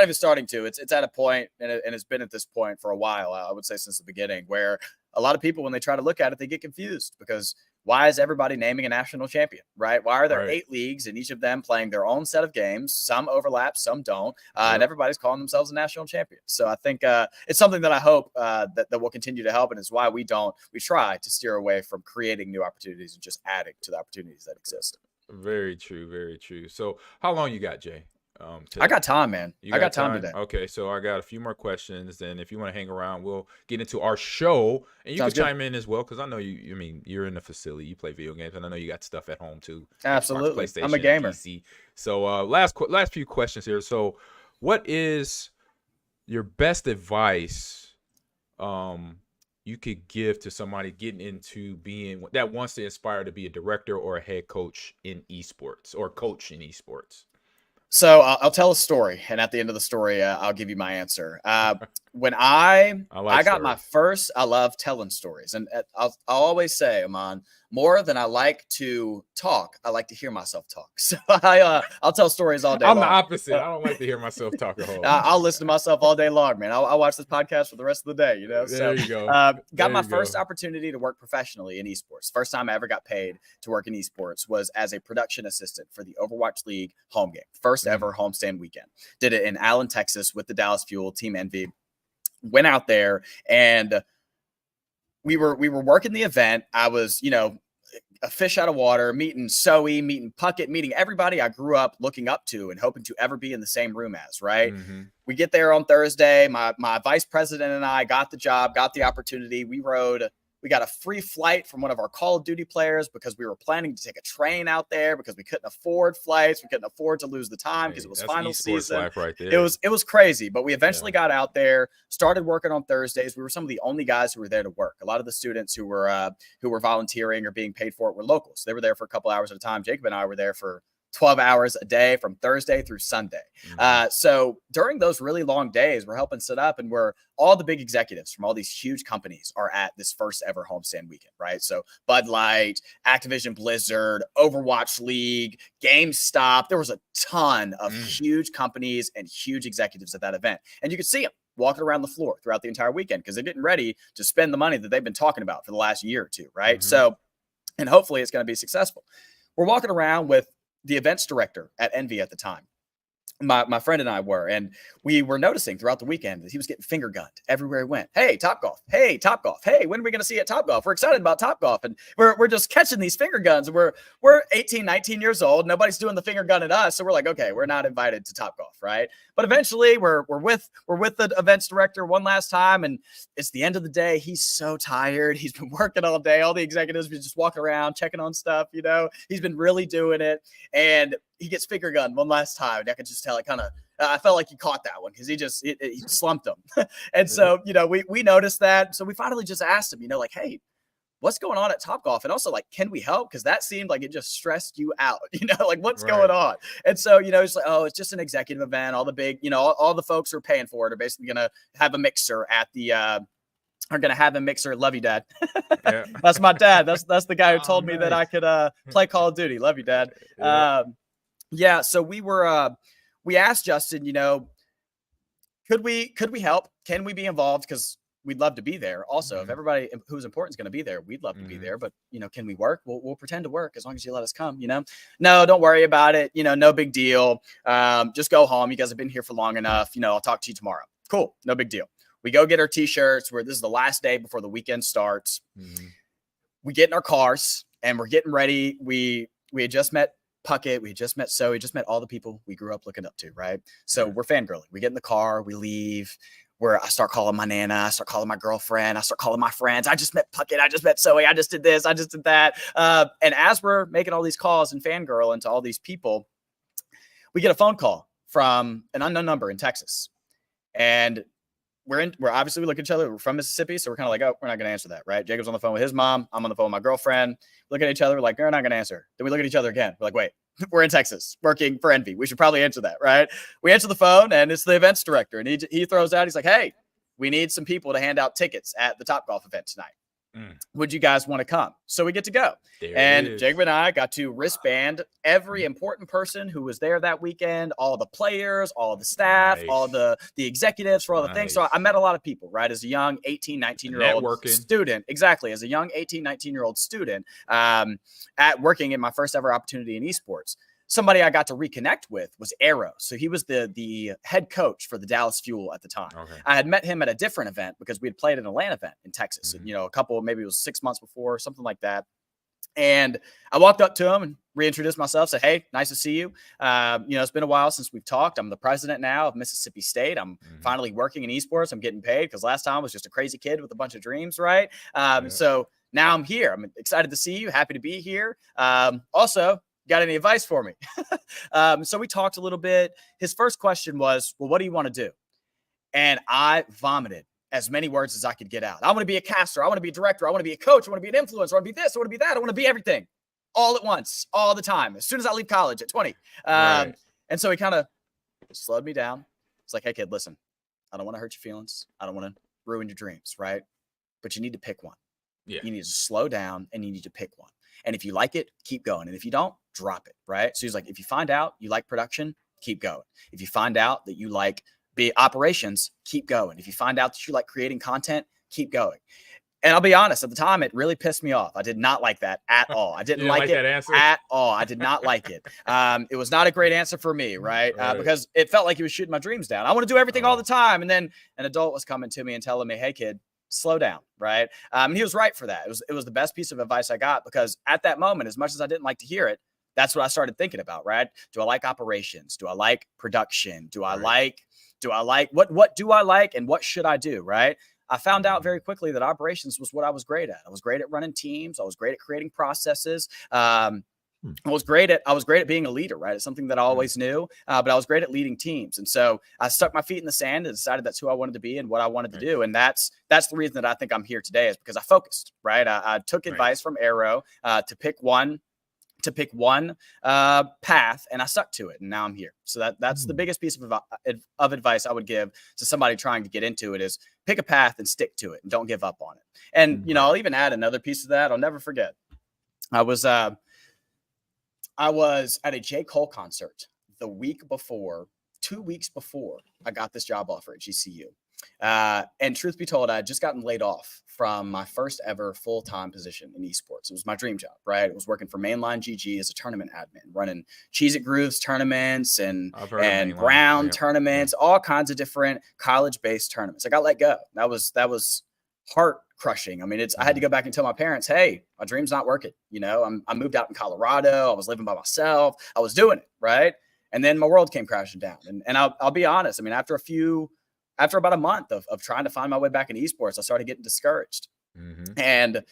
even starting to. It's at a point, and it's been at this point for a while, I would say since the beginning, where a lot of people, when they try to look at it, they get confused because why is everybody naming a national champion, right? Why are there 8 leagues and each of them playing their own set of games? Some overlap, some don't, and everybody's calling themselves a national champion. So I think it's something that I hope that will continue to help, and it's why we try to steer away from creating new opportunities and just adding to the opportunities that exist.
Very true, very true. So how long you got, Jay?
I got time, man. I got time today.
Okay, so I got a few more questions, and if you want to hang around, we'll get into our show, and you can chime in as well, because I know you. I mean, you're in the facility, you play video games, and I know you got stuff at home too.
Absolutely,
PlayStation,
I'm a gamer.
PC. So last few questions here. So, what is your best advice you could give to somebody getting into that wants to aspire to be a director or a head coach in esports or coach in esports?
So I'll tell a story, and at the end of the story, I'll give you my answer. When I got my first, I love telling stories, and I'll always say, Ahman, more than I like to talk, I like to hear myself talk. So I'll tell stories all day long.
I'm the opposite. I don't like to hear myself talk a whole lot.
I'll listen to myself all day long, man. I'll watch this podcast for the rest of the day,
There you go.
Got my first opportunity to work professionally in esports. First time I ever got paid to work in esports was as a production assistant for the Overwatch League home game. First ever homestand weekend. Did it in Allen, Texas with the Dallas Fuel, Team Envy. Went out there and we were working the event. I was, a fish out of water, meeting Zoe, meeting Puckett, meeting everybody I grew up looking up to and hoping to ever be in the same room as, right? We get there on Thursday. My vice president and I got the job, got the opportunity. We rode We got a free flight from one of our Call of Duty players because we were planning to take a train out there because we couldn't afford flights. We couldn't afford to lose the time because it was final season.
Life right there.
It was crazy, but we eventually got out there, started working on Thursdays. We were some of the only guys who were there to work. A lot of the students who were volunteering or being paid for it were locals. They were there for a couple hours at a time. Jacob and I were there for 12 hours a day from Thursday through Sunday. So during those really long days, we're helping set up, and all the big executives from all these huge companies are at this first ever homestand weekend, right? So Bud Light, Activision Blizzard, Overwatch League, GameStop. There was a ton of huge companies and huge executives at that event. And you could see them walking around the floor throughout the entire weekend because they're getting ready to spend the money that they've been talking about for the last year or two, right? So, and hopefully it's going to be successful. We're walking around with the events director at Envy at the time. My friend and I were, and we were noticing throughout the weekend that he was getting finger gunned everywhere he went. Hey, Topgolf. Hey, Topgolf. Hey, when are we going to see you at Topgolf? We're excited about Topgolf. And we're just catching these finger guns. And we're 18, 19 years old. Nobody's doing the finger gun at us. So we're like, okay, we're not invited to Topgolf, right? But eventually we're with the events director one last time. And it's the end of the day. He's so tired. He's been working all day. All the executives be just walking around, checking on stuff, he's been really doing it. And he gets finger gunned one last time. And I could just tell I felt like he caught that one because he slumped him. And so, we noticed that. So we finally just asked him, hey, what's going on at Topgolf? And also, can we help? Because that seemed like it just stressed you out, what's going on? And so, it's like, oh, it's just an executive event. All the big, all the folks who are paying for it are basically going to have a mixer at the, are going to have a mixer. Love you, Dad. Yeah. That's my dad. That's the guy who told me that I could play Call of Duty. Love you, Dad. Yeah. So we asked Justin, could we help? Can we be involved? Because we'd love to be there. Also, if everybody who's important is going to be there, we'd love to be there. But, can we work? We'll pretend to work as long as you let us come, No, don't worry about it. No big deal. Just go home. You guys have been here for long enough. I'll talk to you tomorrow. Cool. No big deal. We go get our T-shirts. This is the last day before the weekend starts. We get in our cars and we're getting ready. We had just met Puckett, we just met Zoe, just met all the people we grew up looking up to, right? So we're fangirling. We get in the car, we leave. I start calling my nana, I start calling my girlfriend, I start calling my friends. I just met Puckett, I just met Zoe, I just did this, I just did that. And as we're making all these calls and fangirling to all these people, we get a phone call from an unknown number in Texas. And we're obviously, we look at each other. We're from Mississippi, so we're kind of like, oh, we're not going to answer that, right? Jacob's on the phone with his mom. I'm on the phone with my girlfriend. Look at each other. We're like, we're not going to answer. Then we look at each other again. We're like, wait, we're in Texas working for Envy. We should probably answer that, right? We answer the phone, and it's the events director. And he throws out, he's like, hey, we need some people to hand out tickets at the Topgolf event tonight. Would you guys want to come? So we get to go. And Jacob and I got to wristband every important person who was there that weekend, all the players, all the staff, all the executives for all the things. So I met a lot of people, right? As a young 18, 19-year-old student. Exactly. As a young 18, 19-year-old student at working in my first ever opportunity in esports. Somebody I got to reconnect with was Arrow. So he was the head coach for the Dallas Fuel at the time. I had met him at a different event because we had played an Atlanta event in Texas. And, a couple, maybe it was 6 months before, something like that. And I walked up to him and reintroduced myself, said, hey, nice to see you. It's been a while since we've talked. I'm the president now of Mississippi State. I'm finally working in esports. I'm getting paid because last time I was just a crazy kid with a bunch of dreams, right? So now I'm here. I'm excited to see you. Happy to be here. Also, got any advice for me? So we talked a little bit. His first question was, well, what do you want to do? And I vomited as many words as I could get out. I want to be a caster. I want to be a director. I want to be a coach. I want to be an influencer. I want to be this. I want to be that. I want to be everything all at once, all the time, as soon as I leave college at 20. And so he kind of slowed me down. It's like, hey, kid, listen, I don't want to hurt your feelings. I don't want to ruin your dreams, right? But you need to pick one. You need to slow down and you need to pick one. And if you like it, keep going. And if you don't, drop it, right? So he's like, if you find out you like production, keep going. If you find out that you like operations, keep going. If you find out that you like creating content, keep going. And I'll be honest, at the time, it really pissed me off. I did not like that at all. I didn't like it at all. I did not like it. It was not a great answer for me, right? Because it felt like he was shooting my dreams down. I want to do everything all the time. And then an adult was coming to me and telling me, hey, kid, slow down, right? And he was right for that. It was the best piece of advice I got because at that moment, as much as I didn't like to hear it, that's what I started thinking about, right? Do I like operations? Do I like production? Do I like what do I like and what should I do, right? I found out very quickly that operations was what I was great at. I was great at running teams. I was great at creating processes. I was great at being a leader, right? It's something that I always knew, but I was great at leading teams. And so I stuck my feet in the sand and decided that's who I wanted to be and what I wanted to do. And that's the reason that I think I'm here today, is because I focused, right? I took advice from Arrow to pick one path, and I stuck to it, and now I'm here. So that's the biggest piece of advice I would give to somebody trying to get into it, is pick a path and stick to it and don't give up on it. And, you know, I'll even add another piece of that. I'll never forget. I was at a J. Cole concert the week before, 2 weeks before I got this job offer at GCU. And truth be told, I had just gotten laid off from my first ever full-time position in esports. It was my dream job, right? It was working for Mainline GG as a tournament admin, running Cheez It Grooves tournaments and Brown tournaments, all kinds of different college-based tournaments. I got let go. That was heart crushing. I mean, I had to go back and tell my parents, hey, my dream's not working. You know, I moved out in Colorado. I was living by myself. I was doing it, right? And then my world came crashing down. And I'll be honest. I mean, after about a month of trying to find my way back in esports, I started getting discouraged. And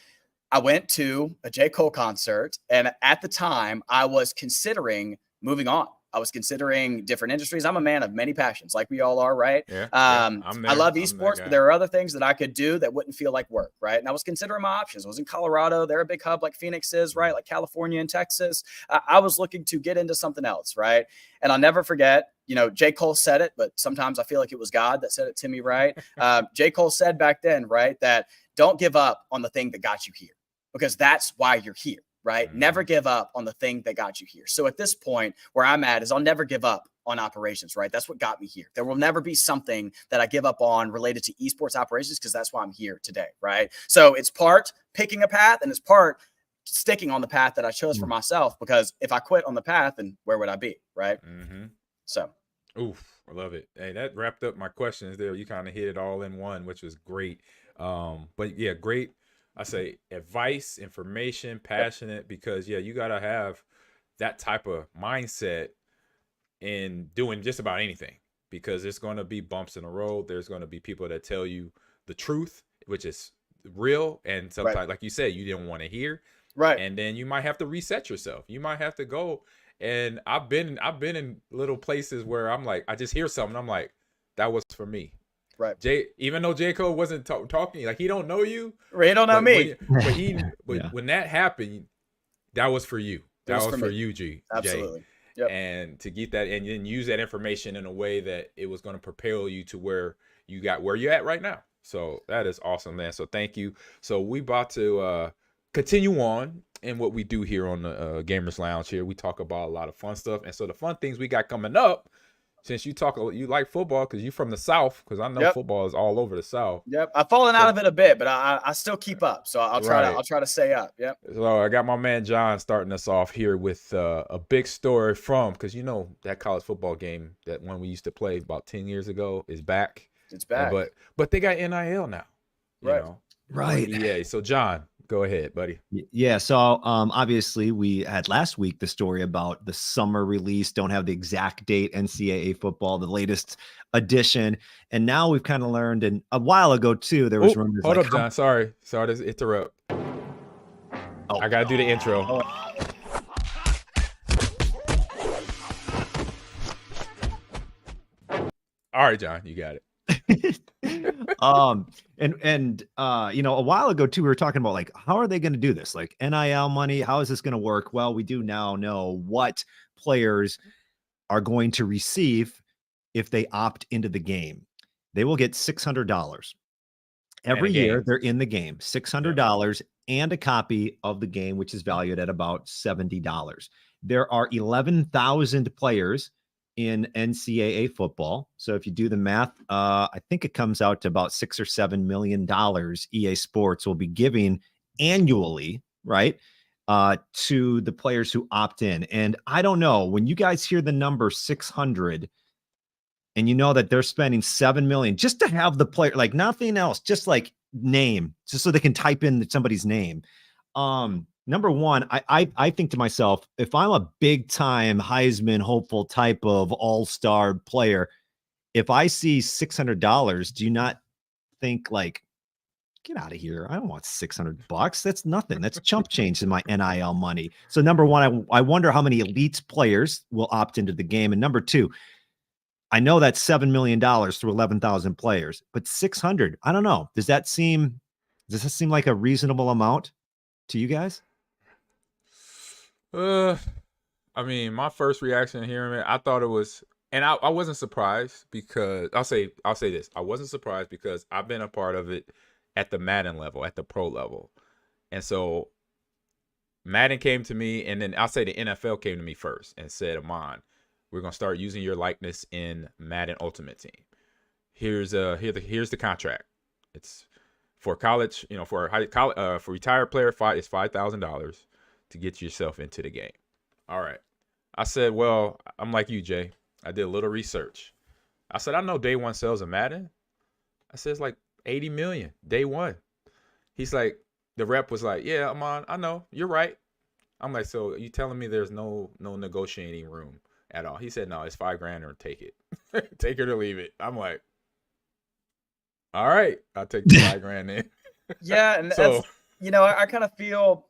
I went to a J. Cole concert. And at the time, I was considering moving on. I was considering different industries. I'm a man of many passions, like we all are, right? I love esports, but there are other things that I could do that wouldn't feel like work, right? And I was considering my options. I was in Colorado. They're a big hub like Phoenix is, right? Like California and Texas. I was looking to get into something else, right? And I'll never forget, you know, J. Cole said it, but sometimes I feel like it was God that said it to me, right? J. Cole said back then, right, that don't give up on the thing that got you here, because that's why you're here. Right? Never give up on the thing that got you here. So at this point where I'm at is I'll never give up on operations, right? That's what got me here. There will never be something that I give up on related to esports operations, because that's why I'm here today, right? So it's part picking a path and it's part sticking on the path that I chose for myself, because if I quit on the path, then where would I be, right? So.
Oof, I love it. Hey, that wrapped up my questions there. You kind of hit it all in one, which was great. But yeah, great. I say advice, information, passionate, because you got to have that type of mindset in doing just about anything, because there's going to be bumps in the road. There's going to be people that tell you the truth, which is real. And sometimes, like you said, you didn't want to hear. Right. And then you might have to reset yourself. You might have to go. And I've been in little places where I'm like, I just hear something. I'm like, that was for me. Right. Even though J. Cole wasn't talking, like, he don't know you. He don't know me. When that happened, that was for you. That was for you, G. Absolutely. Yep. And to get that and then use that information in a way that it was going to propel you to where you're at right now. So that is awesome, man. So thank you. So we about to continue on in what we do here on the Gamers Lounge here. We talk about a lot of fun stuff. And so the fun things we got coming up, since you like football because you're from the South, because I know football is all over the South. I've fallen out of it a bit, but I still keep up. So I'll try to stay up. So I got my man John starting us off here with a big story because you know that college football game, that one we used to play about 10 years ago, is back. It's back. But they got NIL now. You know? Right. Yeah. So John, go ahead, buddy.
Yeah. So obviously we had last week the story about the summer release. Don't have the exact date. NCAA football, the latest edition. And now we've kind of learned, and a while ago too, there was rumors.
Hold up, John. Sorry to interrupt. I got to do the intro. All right, John, you got it.
You know, a while ago too, we were talking about like, how are they going to do this? Like NIL money, how is this going to work? Well, we do now know what players are going to receive if they opt into the game. They will get $600 every year. They're in the game, $600 and a copy of the game, which is valued at about $70. There are 11,000 players in NCAA football. So if you do the math, I think it comes out to about $6 or $7 million EA Sports will be giving annually, right, to the players who opt in. And I don't know, when you guys hear the number 600 and you know that they're spending $7 million just to have the player, like nothing else, just like name, just so they can type in somebody's name. Number one, I think to myself, if I'm a big time Heisman hopeful type of all-star player, if I see $600, do you not think like, Get out of here. I don't want $600. That's nothing. That's chump change in my NIL money. So number one, I wonder how many elite players will opt into the game. And number two, I know that's $7 million through 11,000 players, but 600, I don't know. Does this seem like a reasonable amount to you guys?
I mean, my first reaction hearing it, I thought it was, and I wasn't surprised because I'll say this. I wasn't surprised because I've been a part of it at the Madden level, at the pro level. And so Madden came to me, and then I'll say the NFL came to me first and said, Ahman, we're going to start using your likeness in Madden Ultimate Team. Here's the contract. It's for college, for retired player, it's $5,000 to get yourself into the game. All right. I said, well, I'm like you, Jay. I did a little research. I said, I know day one sales of Madden. I said, it's like 80 million day one. He's like, the rep was like, yeah, Ahman, I know, you're right. I'm like, so you telling me there's no negotiating room at all? He said, no, it's $5,000 or take it. Take it or leave it. I'm like, all right, I'll take the $5,000 then.
Yeah, and
so,
that's, I kind of feel,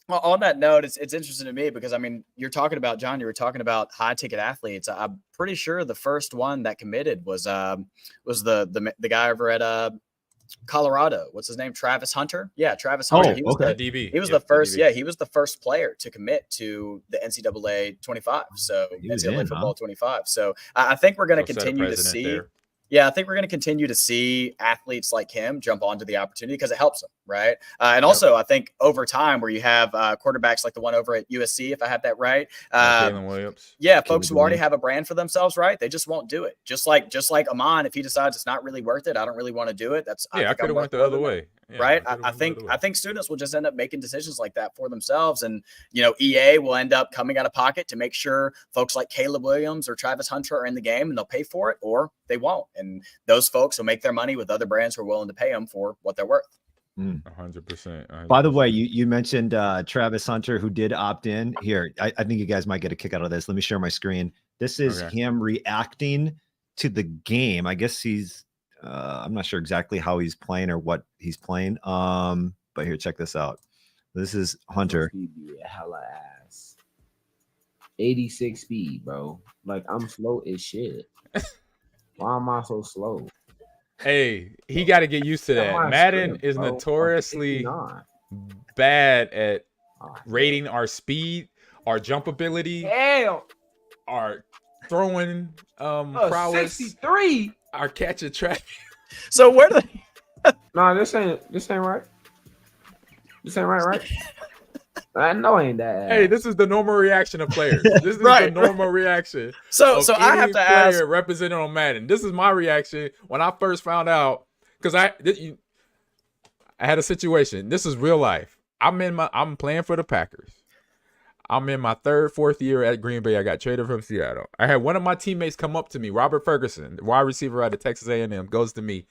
well, on that note, it's interesting to me because, I mean, you were talking about high ticket athletes. I'm pretty sure the first one that committed was the guy over at Colorado. What's his name? Travis Hunter. Yeah, Travis Hunter.
Oh,
He was
okay.
DB.
He was the first. Yeah, he was the first player to commit to the NCAA 25. So NCAA Football 25. So I think we're going to continue to see.
There.
Yeah, I think we're going to continue to see athletes like him jump onto the opportunity because it helps them, right? And also, I think over time, where you have quarterbacks like the one over at USC, if I have that right,
Jalen Williams.
Yeah, folks who already have a brand for themselves, right? They just won't do it. Just like Ahman, if he decides it's not really worth it, I don't really want to do it.
I could have went the other way,
right? I think students will just end up making decisions like that for themselves, and EA will end up coming out of pocket to make sure folks like Caleb Williams or Travis Hunter are in the game, and they'll pay for it, or they won't. And those folks will make their money with other brands who are willing to pay them for what they're worth.
100%.
By the way, you mentioned Travis Hunter, who did opt in. Here, I think you guys might get a kick out of this. Let me share my screen. This is him reacting to the game. I guess he's I'm not sure exactly how he's playing or what he's playing. But here, check this out. This is Hunter.
Hella ass. 86 speed, bro. Like, I'm slow as shit. Why am I so slow?
Hey, he got to get used to that. Madden is notoriously bad at rating our speed, our jump ability, our throwing prowess,
63,
our catch and track.
So where do they?
No, this ain't right. This ain't right? I know ain't that.
Hey, this is the normal reaction of players. This is the normal reaction.
So I have to ask,
represented on Madden. This is my reaction when I first found out, because I had a situation. This is real life. I'm playing for the Packers. I'm in my fourth year at Green Bay. I got traded from Seattle. I had one of my teammates come up to me, Robert Ferguson, the wide receiver out of Texas A&M, goes to me,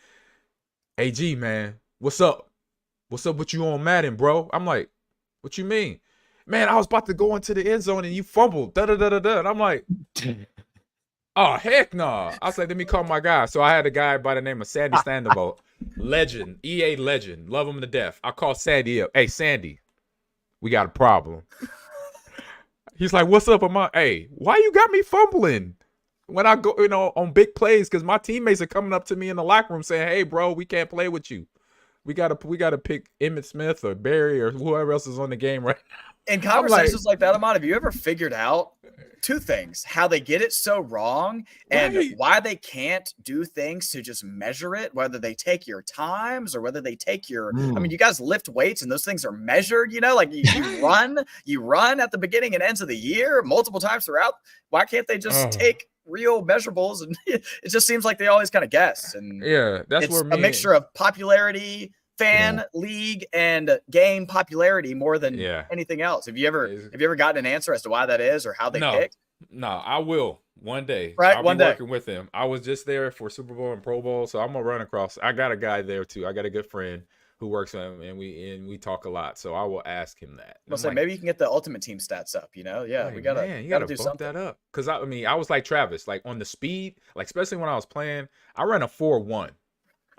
"Hey G, man, what's up? What's up with you on Madden, bro?" I'm like, "What you mean?" "Man, I was about to go into the end zone and you fumbled. Da da da da da." And I'm like, "Oh heck no!" Nah. I was like, "Let me call my guy." So I had a guy by the name of Sandy Sandoval, legend, EA legend, love him to death. I call Sandy up. "Hey Sandy, we got a problem." He's like, "What's up?" I'm like, "Hey, why you got me fumbling when I go, on big plays? Because my teammates are coming up to me in the locker room saying, 'Hey, bro, we can't play with you. We gotta pick Emmitt Smith or Barry or whoever else is on the game right now.'"
In conversations like that, Ahman, have you ever figured out two things: how they get it so wrong, and why they can't do things to just measure it, whether they take your times or whether they take your, I mean, you guys lift weights and those things are measured, like you run at the beginning and ends of the year multiple times throughout. Why can't they just take real measurables? And it just seems like they always kind of guess. And
that's
it's a mixture of popularity, fan league, and game popularity more than anything else. Have you ever gotten an answer as to why that is or how they picked?
No, I will one day.
Right,
I'll
one
be
day.
working with him. I was just there for Super Bowl and Pro Bowl, so I'm gonna run across. I got a guy there too. I got a good friend who works with him, and we talk a lot. So I will ask him that.
Well, so maybe you can get the Ultimate Team stats up. We gotta
do
do
bump
something
that up. Because I was like Travis, like on the speed, like especially when I was playing, I ran a 4.1.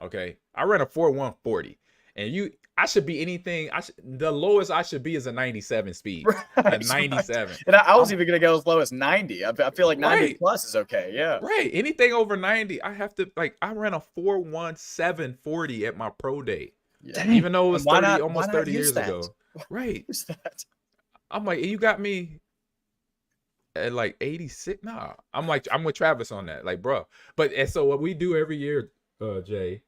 Okay, I ran a 4.1 40. And I should be anything. The lowest I should be is a 97 speed.
Right,
A 97.
Right. And I was even gonna go as low as 90. I feel like 90
Right.
plus is okay. Yeah.
Right. Anything over 90, I have to I ran a 4.1740 at my pro day.
Yeah.
Even though it was
Why
30,
not-
almost
why not
30
use
years
that?
ago. Right.
Who's that?
I'm like, you got me at like 86. Nah. I'm with Travis on that. Like, bro. And so what we do every year, Jay,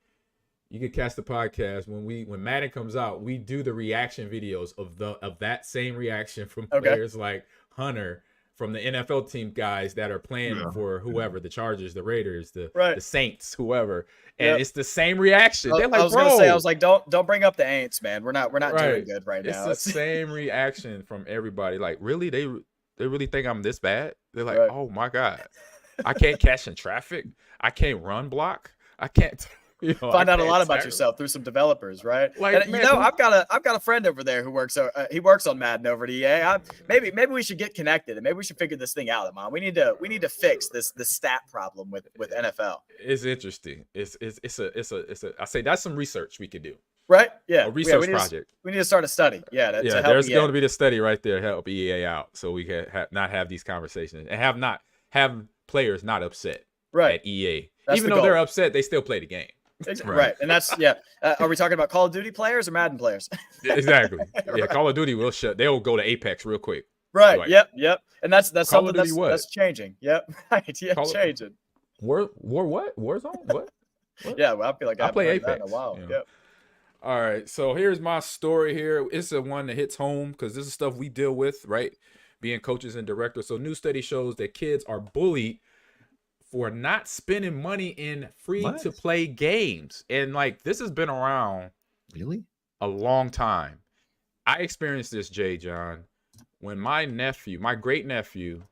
you can catch the podcast when Madden comes out, we do the reaction videos of that same reaction from players like Hunter, from the NFL team guys that are playing for whoever, the Chargers, the Raiders, the Saints, whoever. And it's the same reaction. They're like,
I was
bro.
gonna say, I was like, don't bring up the Aints, man. We're not doing good right now.
It's the same reaction from everybody. Like, really? They really think I'm this bad? They're like, oh my God. I can't catch in traffic. I can't run block. I can't
find out a lot about yourself through some developers, right?
Like,
and,
man,
I've got a friend over there who works. He works on Madden over at EA. Maybe we should get connected and maybe we should figure this thing out, Ahman. We need to fix this stat problem with NFL.
It's interesting. It's a. I say that's some research we could do.
Right? Yeah.
A research project.
We need to start a study. Yeah. To help
there's
EA.
going to be the study right there, help EA out, so we can not have these conversations and have players not upset at EA.
That's
even
the
though they're
goal.
upset, they still play the game.
Right. And that's are we talking about Call of Duty players or Madden players?
Exactly. Yeah, Call of Duty they'll go to Apex real quick.
Right.
Like,
Yep. And that's something that's changing. Yep. Right. Yeah. Changing.
War what? Warzone? What?
Yeah. Well, I feel like I
play Apex
in a while.
You know?
Yep.
All right. So here's my story here. It's the one that hits home because this is stuff we deal with, right? Being coaches and directors. So new study shows that kids are bullied for not spending money in free-to-play games. And, like, this has been around a long time. I experienced this, Jay John, when my great-nephew,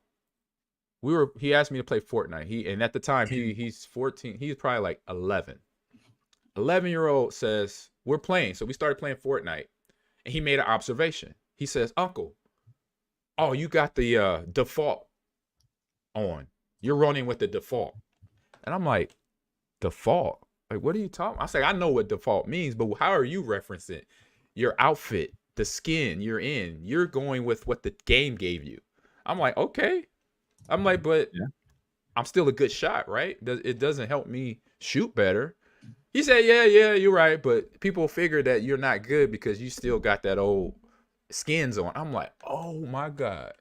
he asked me to play Fortnite. And at the time, he's 14. He's probably, like, 11. 11-year-old says, we're playing. So we started playing Fortnite. And he made an observation. He says, Uncle, oh, you got the default on. You're running with the default. And I'm like, default? Like, what are you talking about? I say, I know what default means, but how are you referencing your outfit, the skin you're in? You're going with what the game gave you. I'm like, okay. I'm like, but I'm still a good shot, right? It doesn't help me shoot better. He said, yeah, you're right. But people figure that you're not good because you still got that old skins on. I'm like, oh my God.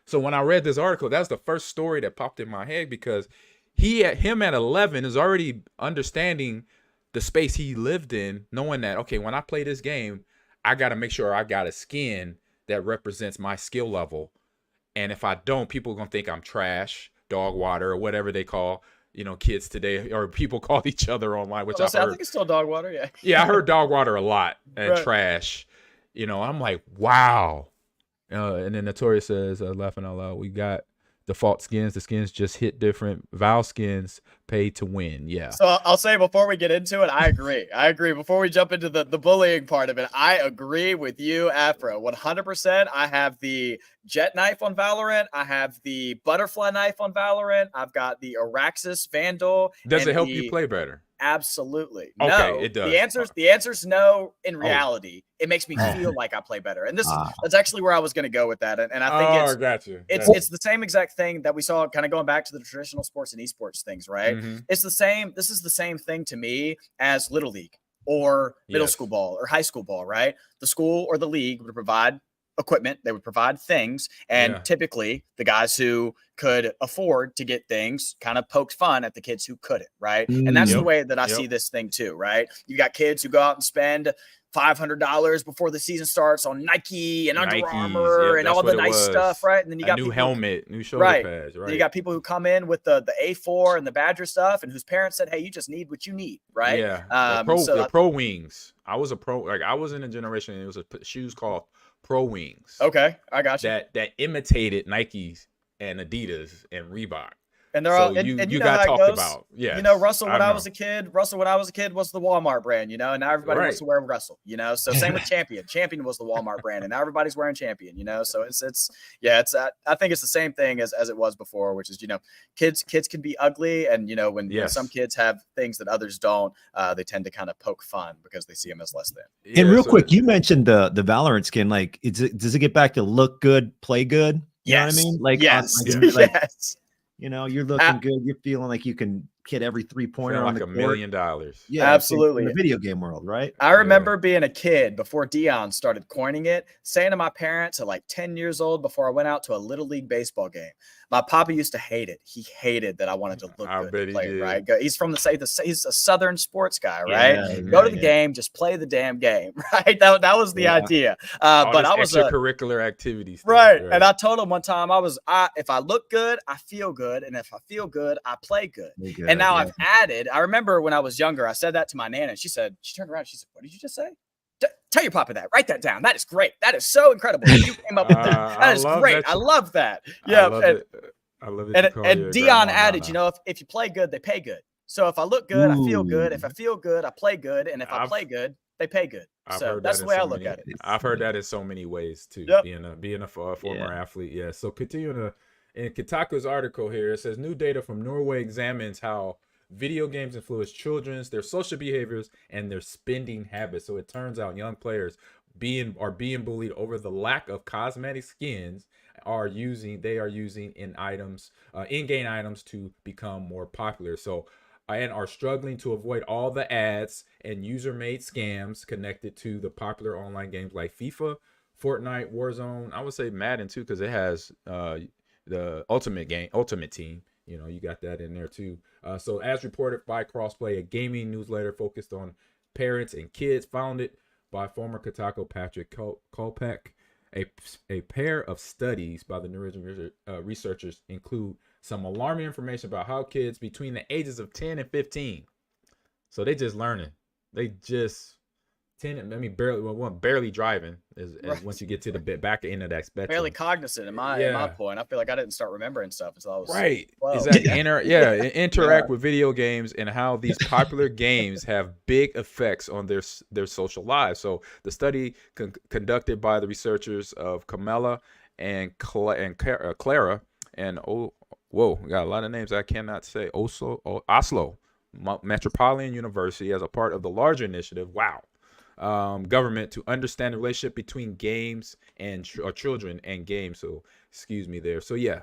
So when I read this article, that's the first story that popped in my head because him at 11 is already understanding the space he lived in, knowing that, okay, when I play this game, I got to make sure I got a skin that represents my skill level. And if I don't, people are going to think I'm trash, dog water, or whatever they call, kids today, or people call each other online, which I
think it's still dog water. Yeah.
Yeah, I heard dog water a lot and trash. I'm like, wow. And then Notorious says, laughing out loud, we got default skins. The skins just hit different. Val skins pay to win. Yeah.
So I'll say before we get into it, I agree. Before we jump into the bullying part of it, I agree with you, Afro. 100%. I have the jet knife on Valorant. I have the butterfly knife on Valorant. I've got the Araxis Vandal.
Does it help you play better?
Absolutely.
Okay,
no.
it does.
The answer's no. In reality, it makes me feel like I play better. And that's actually where I was going to go with that. And I think it's the same exact thing that we saw kind of going back to the traditional sports and esports things, right?
Mm-hmm.
It's the same. This is the same thing to me as Little League or middle school ball or high school ball, right? The school or the league would provide equipment, they would provide things, and typically the guys who could afford to get things kind of poked fun at the kids who couldn't, right? And that's the way that I see this thing too, right? You got kids who go out and spend $500 before the season starts on Nike and Under Armour and all the nice stuff, right? And then you got
new helmet, new shoulder pads, right?
Then you got people who come in with the A4 and the Badger stuff, and whose parents said, "Hey, you just need what you need," right?
Yeah. The pro wings. I was a pro. Like I was in a generation. It was shoes called Pro Wings.
Okay, I got you.
That imitated Nikes and Adidas and Reebok.
And they're all, and you know
got
how it
talked
goes.
about. Yeah.
You know, Russell, when I was a kid was the Walmart brand, you know, and now everybody wants to wear Russell, you know. So same with Champion. Champion was the Walmart brand, and now everybody's wearing Champion, you know. So it's I think it's the same thing as it was before, which is, you know, kids can be ugly, and you know, when some kids have things that others don't, they tend to kind of poke fun because they see them as less than.
And real quick, you mentioned the Valorant skin. Like, does it get back to look good, play good? You know what I mean? Like,
yes.
You know, you're looking good. You're feeling like you can hit every 3-pointer on
like
the
$1 million.
Yeah,
absolutely.
In the video game world, right?
I remember being a kid before Dion started coining it, saying to my parents at like 10 years old before I went out to a little league baseball game. My papa used to hate it. He hated that I wanted to look good to play, right? He's from he's a Southern sports guy, right? Go to the game, just play the damn game, right? That was the idea. But I was
extracurricular activities,
right? And I told him one time, if I look good, I feel good, and if I feel good, I play good. And now I've added. I remember when I was younger, I said that to my nana, and she turned around, she said, "What did you just say? Tell your papa that. Write that down. That is great. That is so incredible. You came up with that. That is great. I love that." Yeah,
I love it.
And Dion added, you know, if you play good, they pay good. So if I look good, I feel good. If I feel good, I play good. And if I play good, they pay good. So that's the way I look at it.
I've heard that in so many ways too. Being a former athlete. Yeah. So continuing in Kotaku's article here, it says new data from Norway examines how video games influence children's, their social behaviors, and their spending habits. So it turns out young players are being bullied over the lack of cosmetic skins they are using in in-game items to become more popular. So and are struggling to avoid all the ads and user-made scams connected to the popular online games like FIFA, Fortnite, Warzone. I would say Madden too, because it has the Ultimate Team. You know, you got that in there too. So as reported by Crossplay, a gaming newsletter focused on parents and kids, founded by former Kotaku Patrick Kolpeck. A pair of studies by the Norwegian researchers include some alarming information about how kids between the ages of 10 and 15. So they just learning. They just 10. I mean, barely driving once you get to the back end of that spectrum.
Barely cognizant in my point. I feel like I didn't start remembering stuff until I was 12.
Exactly. Interact with video games and how these popular games have big effects on their social lives. So the study conducted by the researchers of Camilla and Clara and we got a lot of names I cannot say. Oslo Metropolitan University as a part of the larger initiative. Government to understand the relationship between games and children and games. So excuse me there. So yeah,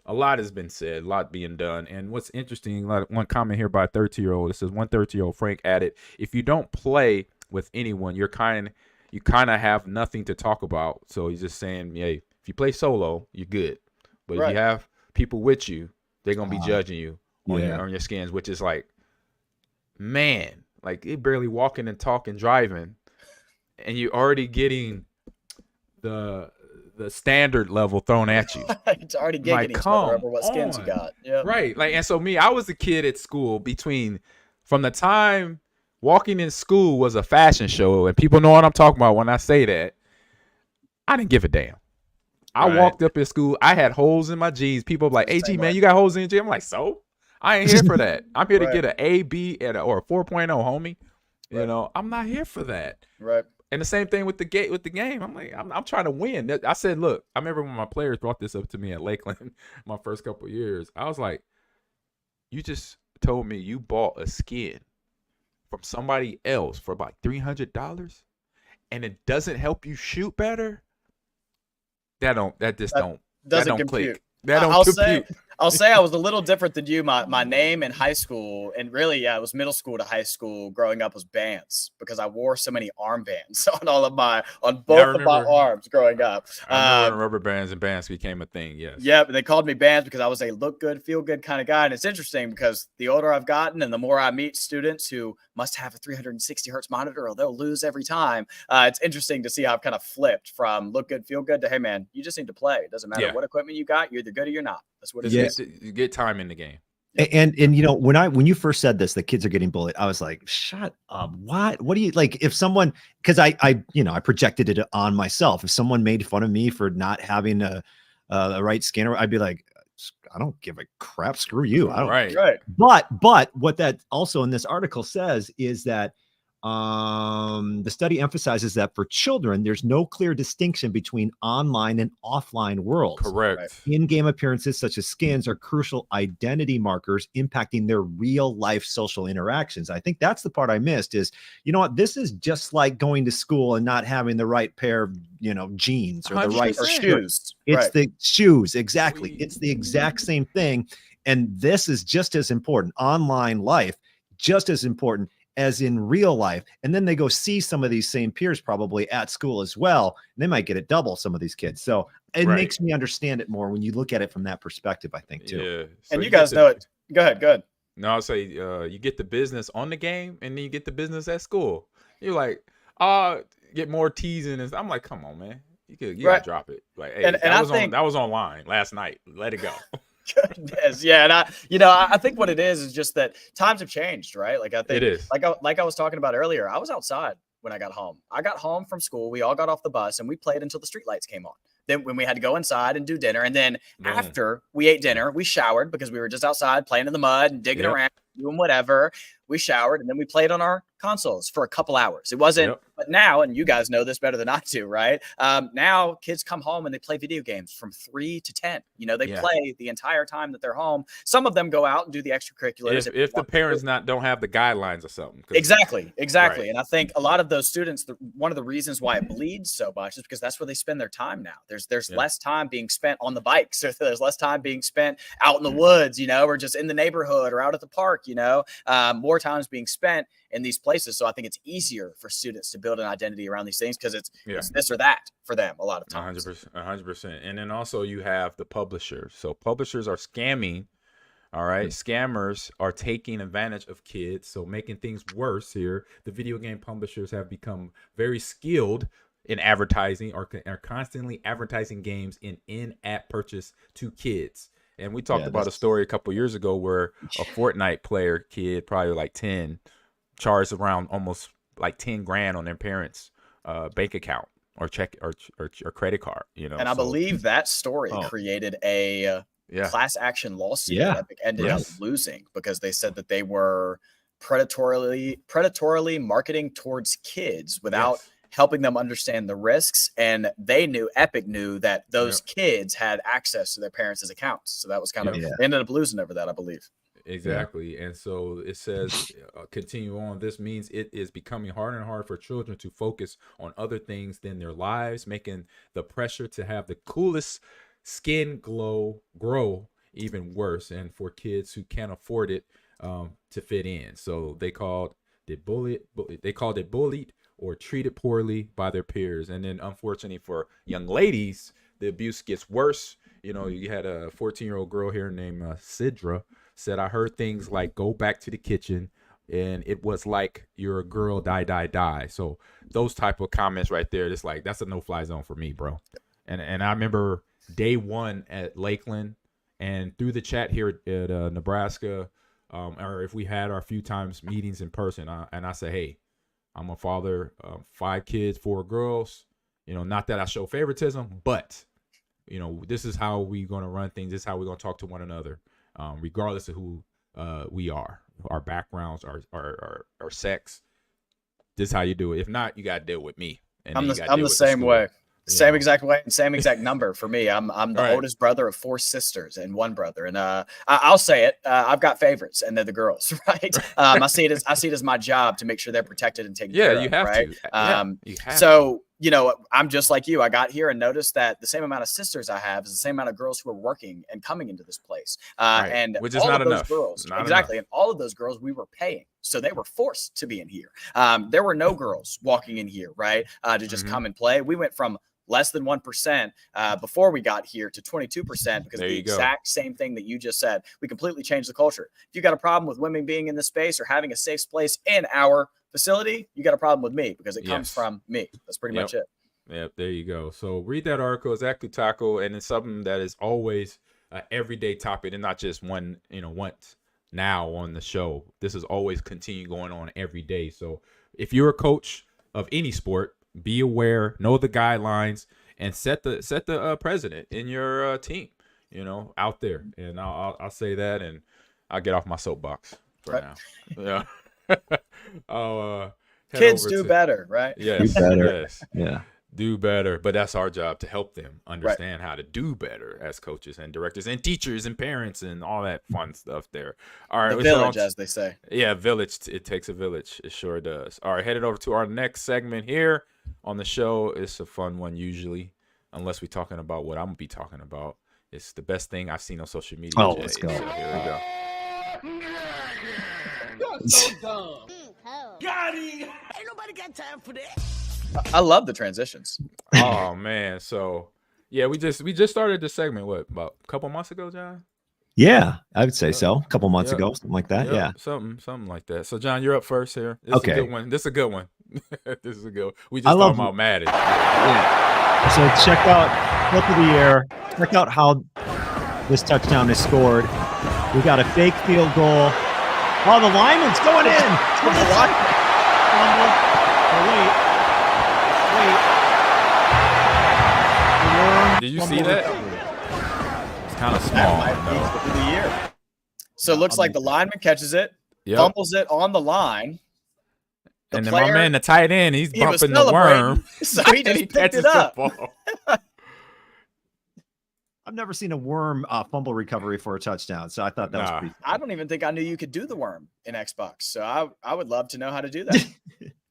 a lot has been said, a lot being done. And what's interesting, one comment here by a 13-year-old. It says 13-year-old Frank added, if you don't play with anyone, you kind of have nothing to talk about. So he's just saying, hey, if you play solo, you're good. But if you have people with you, they're gonna be judging you on your skins, which is like, man, like they barely walking and talking, driving, and you're already getting the standard level thrown at you.
It's already gigging each other over what skins you got. Yeah.
Right. Like, and so I was a kid at school from the time walking in school was a fashion show, and people know what I'm talking about when I say that. I didn't give a damn. I walked up in school. I had holes in my jeans. People were like, "Hey, G, man, you got holes in your jeans?" I'm like, so? I ain't here for that. I'm here to get an A, B, or a 4.0, homie. You know, I'm not here for that.
Right.
And the same thing with the game. I'm like, I'm trying to win. I said, look, I remember when my players brought this up to me at Lakeland my first couple of years. I was like, you just told me you bought a skin from somebody else for about $300 and it doesn't help you shoot better? That don't click. That don't compute.
I'll say I was a little different than you. My name in high school, and really, it was middle school to high school growing up, was bands, because I wore so many armbands on both of my arms growing up.
I remember rubber bands and bands became a thing. Yes.
Yeah, but they called me bands because I was a look good, feel good kind of guy. And it's interesting because the older I've gotten and the more I meet students who must have a 360 hertz monitor or they'll lose every time. It's interesting to see how I've kind of flipped from look good, feel good to, hey man, you just need to play. It doesn't matter what equipment you got. You're either good or you're not. That's what it is.
You get time in the game.
And you know, when you first said this, the kids are getting bullied, I was like, shut up. What do you like? If someone, because I projected it on myself. If someone made fun of me for not having a right scanner, I'd be like, I don't give a crap. Screw you. I don't.
Right.
But what that also in this article says is that the study emphasizes that for children, there's no clear distinction between online and offline worlds.
Correct.
In-game appearances such as skins are crucial identity markers impacting their real life social interactions. I think that's the part I missed is, you know what, this is just like going to school and not having the right pair of, jeans or the right
shoes.
It's the shoes. Exactly. It's the exact same thing. And this is just as important. Online life, just as important as in real life. And then they go see some of these same peers probably at school as well. And they might get it double, some of these kids. So it makes me understand it more when you look at it from that perspective, I think, too.
Yeah. So
and you guys know it. Go ahead.
No, I'll say you get the business on the game and then you get the business at school. You're like, get more teasing. And I'm like, come on, man. You gotta drop it. Like, hey, that was online last night. Let it go.
Goodness, yeah, and I think what it is just that times have changed, right? Like I think
it is.
Like I was talking about earlier. I was outside when I got home. I got home from school. We all got off the bus and we played until the streetlights came on. Then when we had to go inside and do dinner, and then after we ate dinner, we showered because we were just outside playing in the mud and digging around, doing whatever. We showered and then we played on our consoles for a couple hours. It wasn't, but now, and you guys know this better than I do, right? Now kids come home and they play video games from 3 to 10. They play the entire time that they're home. Some of them go out and do the extracurriculars.
If the parents don't have the guidelines or something.
Exactly.
Right.
And I think a lot of those students, one of the reasons why it bleeds so much is because that's where they spend their time now. There's less time being spent on the bikes. So there's less time being spent out in the woods, or just in the neighborhood or out at the park, more times being spent in these places. So I think it's easier for students to build an identity around these things because it's this or that for them a lot of times.
100%. And then also you have the publishers. So publishers are scamming. All right. Scammers are taking advantage of kids. So making things worse here. The video game publishers have become very skilled in advertising or are constantly advertising games in-app purchase to kids. And we talked about a story a couple years ago where a Fortnite player kid, probably like 10, charged around almost like 10 grand on their parents' bank account or check or credit card.
And I believe that story created a class action lawsuit that Epic ended up losing because they said that they were predatorily marketing towards kids without helping them understand the risks. And Epic knew that those kids had access to their parents' accounts. So that was kind of, they ended up losing over that, I believe.
Exactly. And so it says, continue on. This means it is becoming harder and harder for children to focus on other things than their lives, making the pressure to have the coolest skin grow even worse. And for kids who can't afford it to fit in. So they called it bullied or treated poorly by their peers. And then unfortunately for young ladies, the abuse gets worse. You had a 14-year-old girl here named Sidra said, I heard things like go back to the kitchen and it was like you're a girl, die. So those type of comments right there, it's like, that's a no-fly zone for me, bro. And I remember day one at Lakeland and through the chat here at Nebraska, or if we had our few times meetings in person, and I say, hey, I'm a father of 5 kids, 4 girls. Not that I show favoritism, but this is how we're going to run things. This is how we're going to talk to one another, regardless of who we are, our backgrounds, our sex. This is how you do it. If not, you got to deal with me. And
I'm the same way. Same exact way and same exact number for me. I'm the oldest brother of 4 sisters and 1 brother. And I'll say it. I've got favorites, and they're the girls, right? I see it as my job to make sure they're protected and taken care of.
You have
right?
to. You have
so I'm just like you. I got here and noticed that the same amount of sisters I have is the same amount of girls who are working and coming into this place. And
which is
all
not
of those
enough.
girls,
Not
exactly.
enough.
And all of those girls we were paying. So they were forced to be in here. There were no girls walking in here, right? To just come and play. We went from less than 1% before we got here to 22% because of the exact same thing that you just said. We completely changed the culture. If you got a problem with women being in this space or having a safe place in our facility, you got a problem with me because it comes from me. That's pretty much it.
Yep, there you go. So read that article. It's actually Taco, and it's something that is always an everyday topic and not just once now on the show. This is always continue going on every day. So if you're a coach of any sport, be aware, know the guidelines, and set the precedent in your team. you know, out there. And I'll say that, and I'll get off my soapbox for now. Yeah. I'll head
Kids
over
do
to-
better, right?
Yes.
Do better.
Yes.
Yeah.
Do better, but that's our job to help them understand how to do better as coaches and directors and teachers and parents and all that fun stuff there. All right,
The village, as they say.
Yeah, village. It takes a village. It sure does. All right, headed over to our next segment here on the show. It's a fun one usually, unless we're talking about what I'm gonna be talking about. It's the best thing I've seen on social media.
Oh,
Jay.
let's go.
So here we go.
You're so dumb. Got him. Ain't nobody got time for that.
I love the transitions.
Oh man, so yeah, we just started this segment about a couple months ago, John.
Yeah, I would say so. A couple months ago, something like that.
Yep,
Yeah.
something like that. So John, you're up first here. This
Okay.
is a good one. This is a good one. This is a good one. We just
love
talking about Madden.
Yeah. So check out flip of the year. Check out how this touchdown is scored. We got a fake field goal. Oh, the lineman's going in. Fumble. Oh, wait.
Did you see that? It's kind of small. No.
Of the year. So it looks like the lineman catches it,
Yep.
fumbles it on the line. The
And then my
player,
man, the tight end, he's
he was
bumping the worm.
celebrating, so he
and
just
he
picked
catches
it up.
the ball.
I've never seen a worm fumble recovery for a touchdown, so I thought that was
Nah.
pretty.
I don't even think I knew you could do the worm in Xbox. So I would love to know how to do that.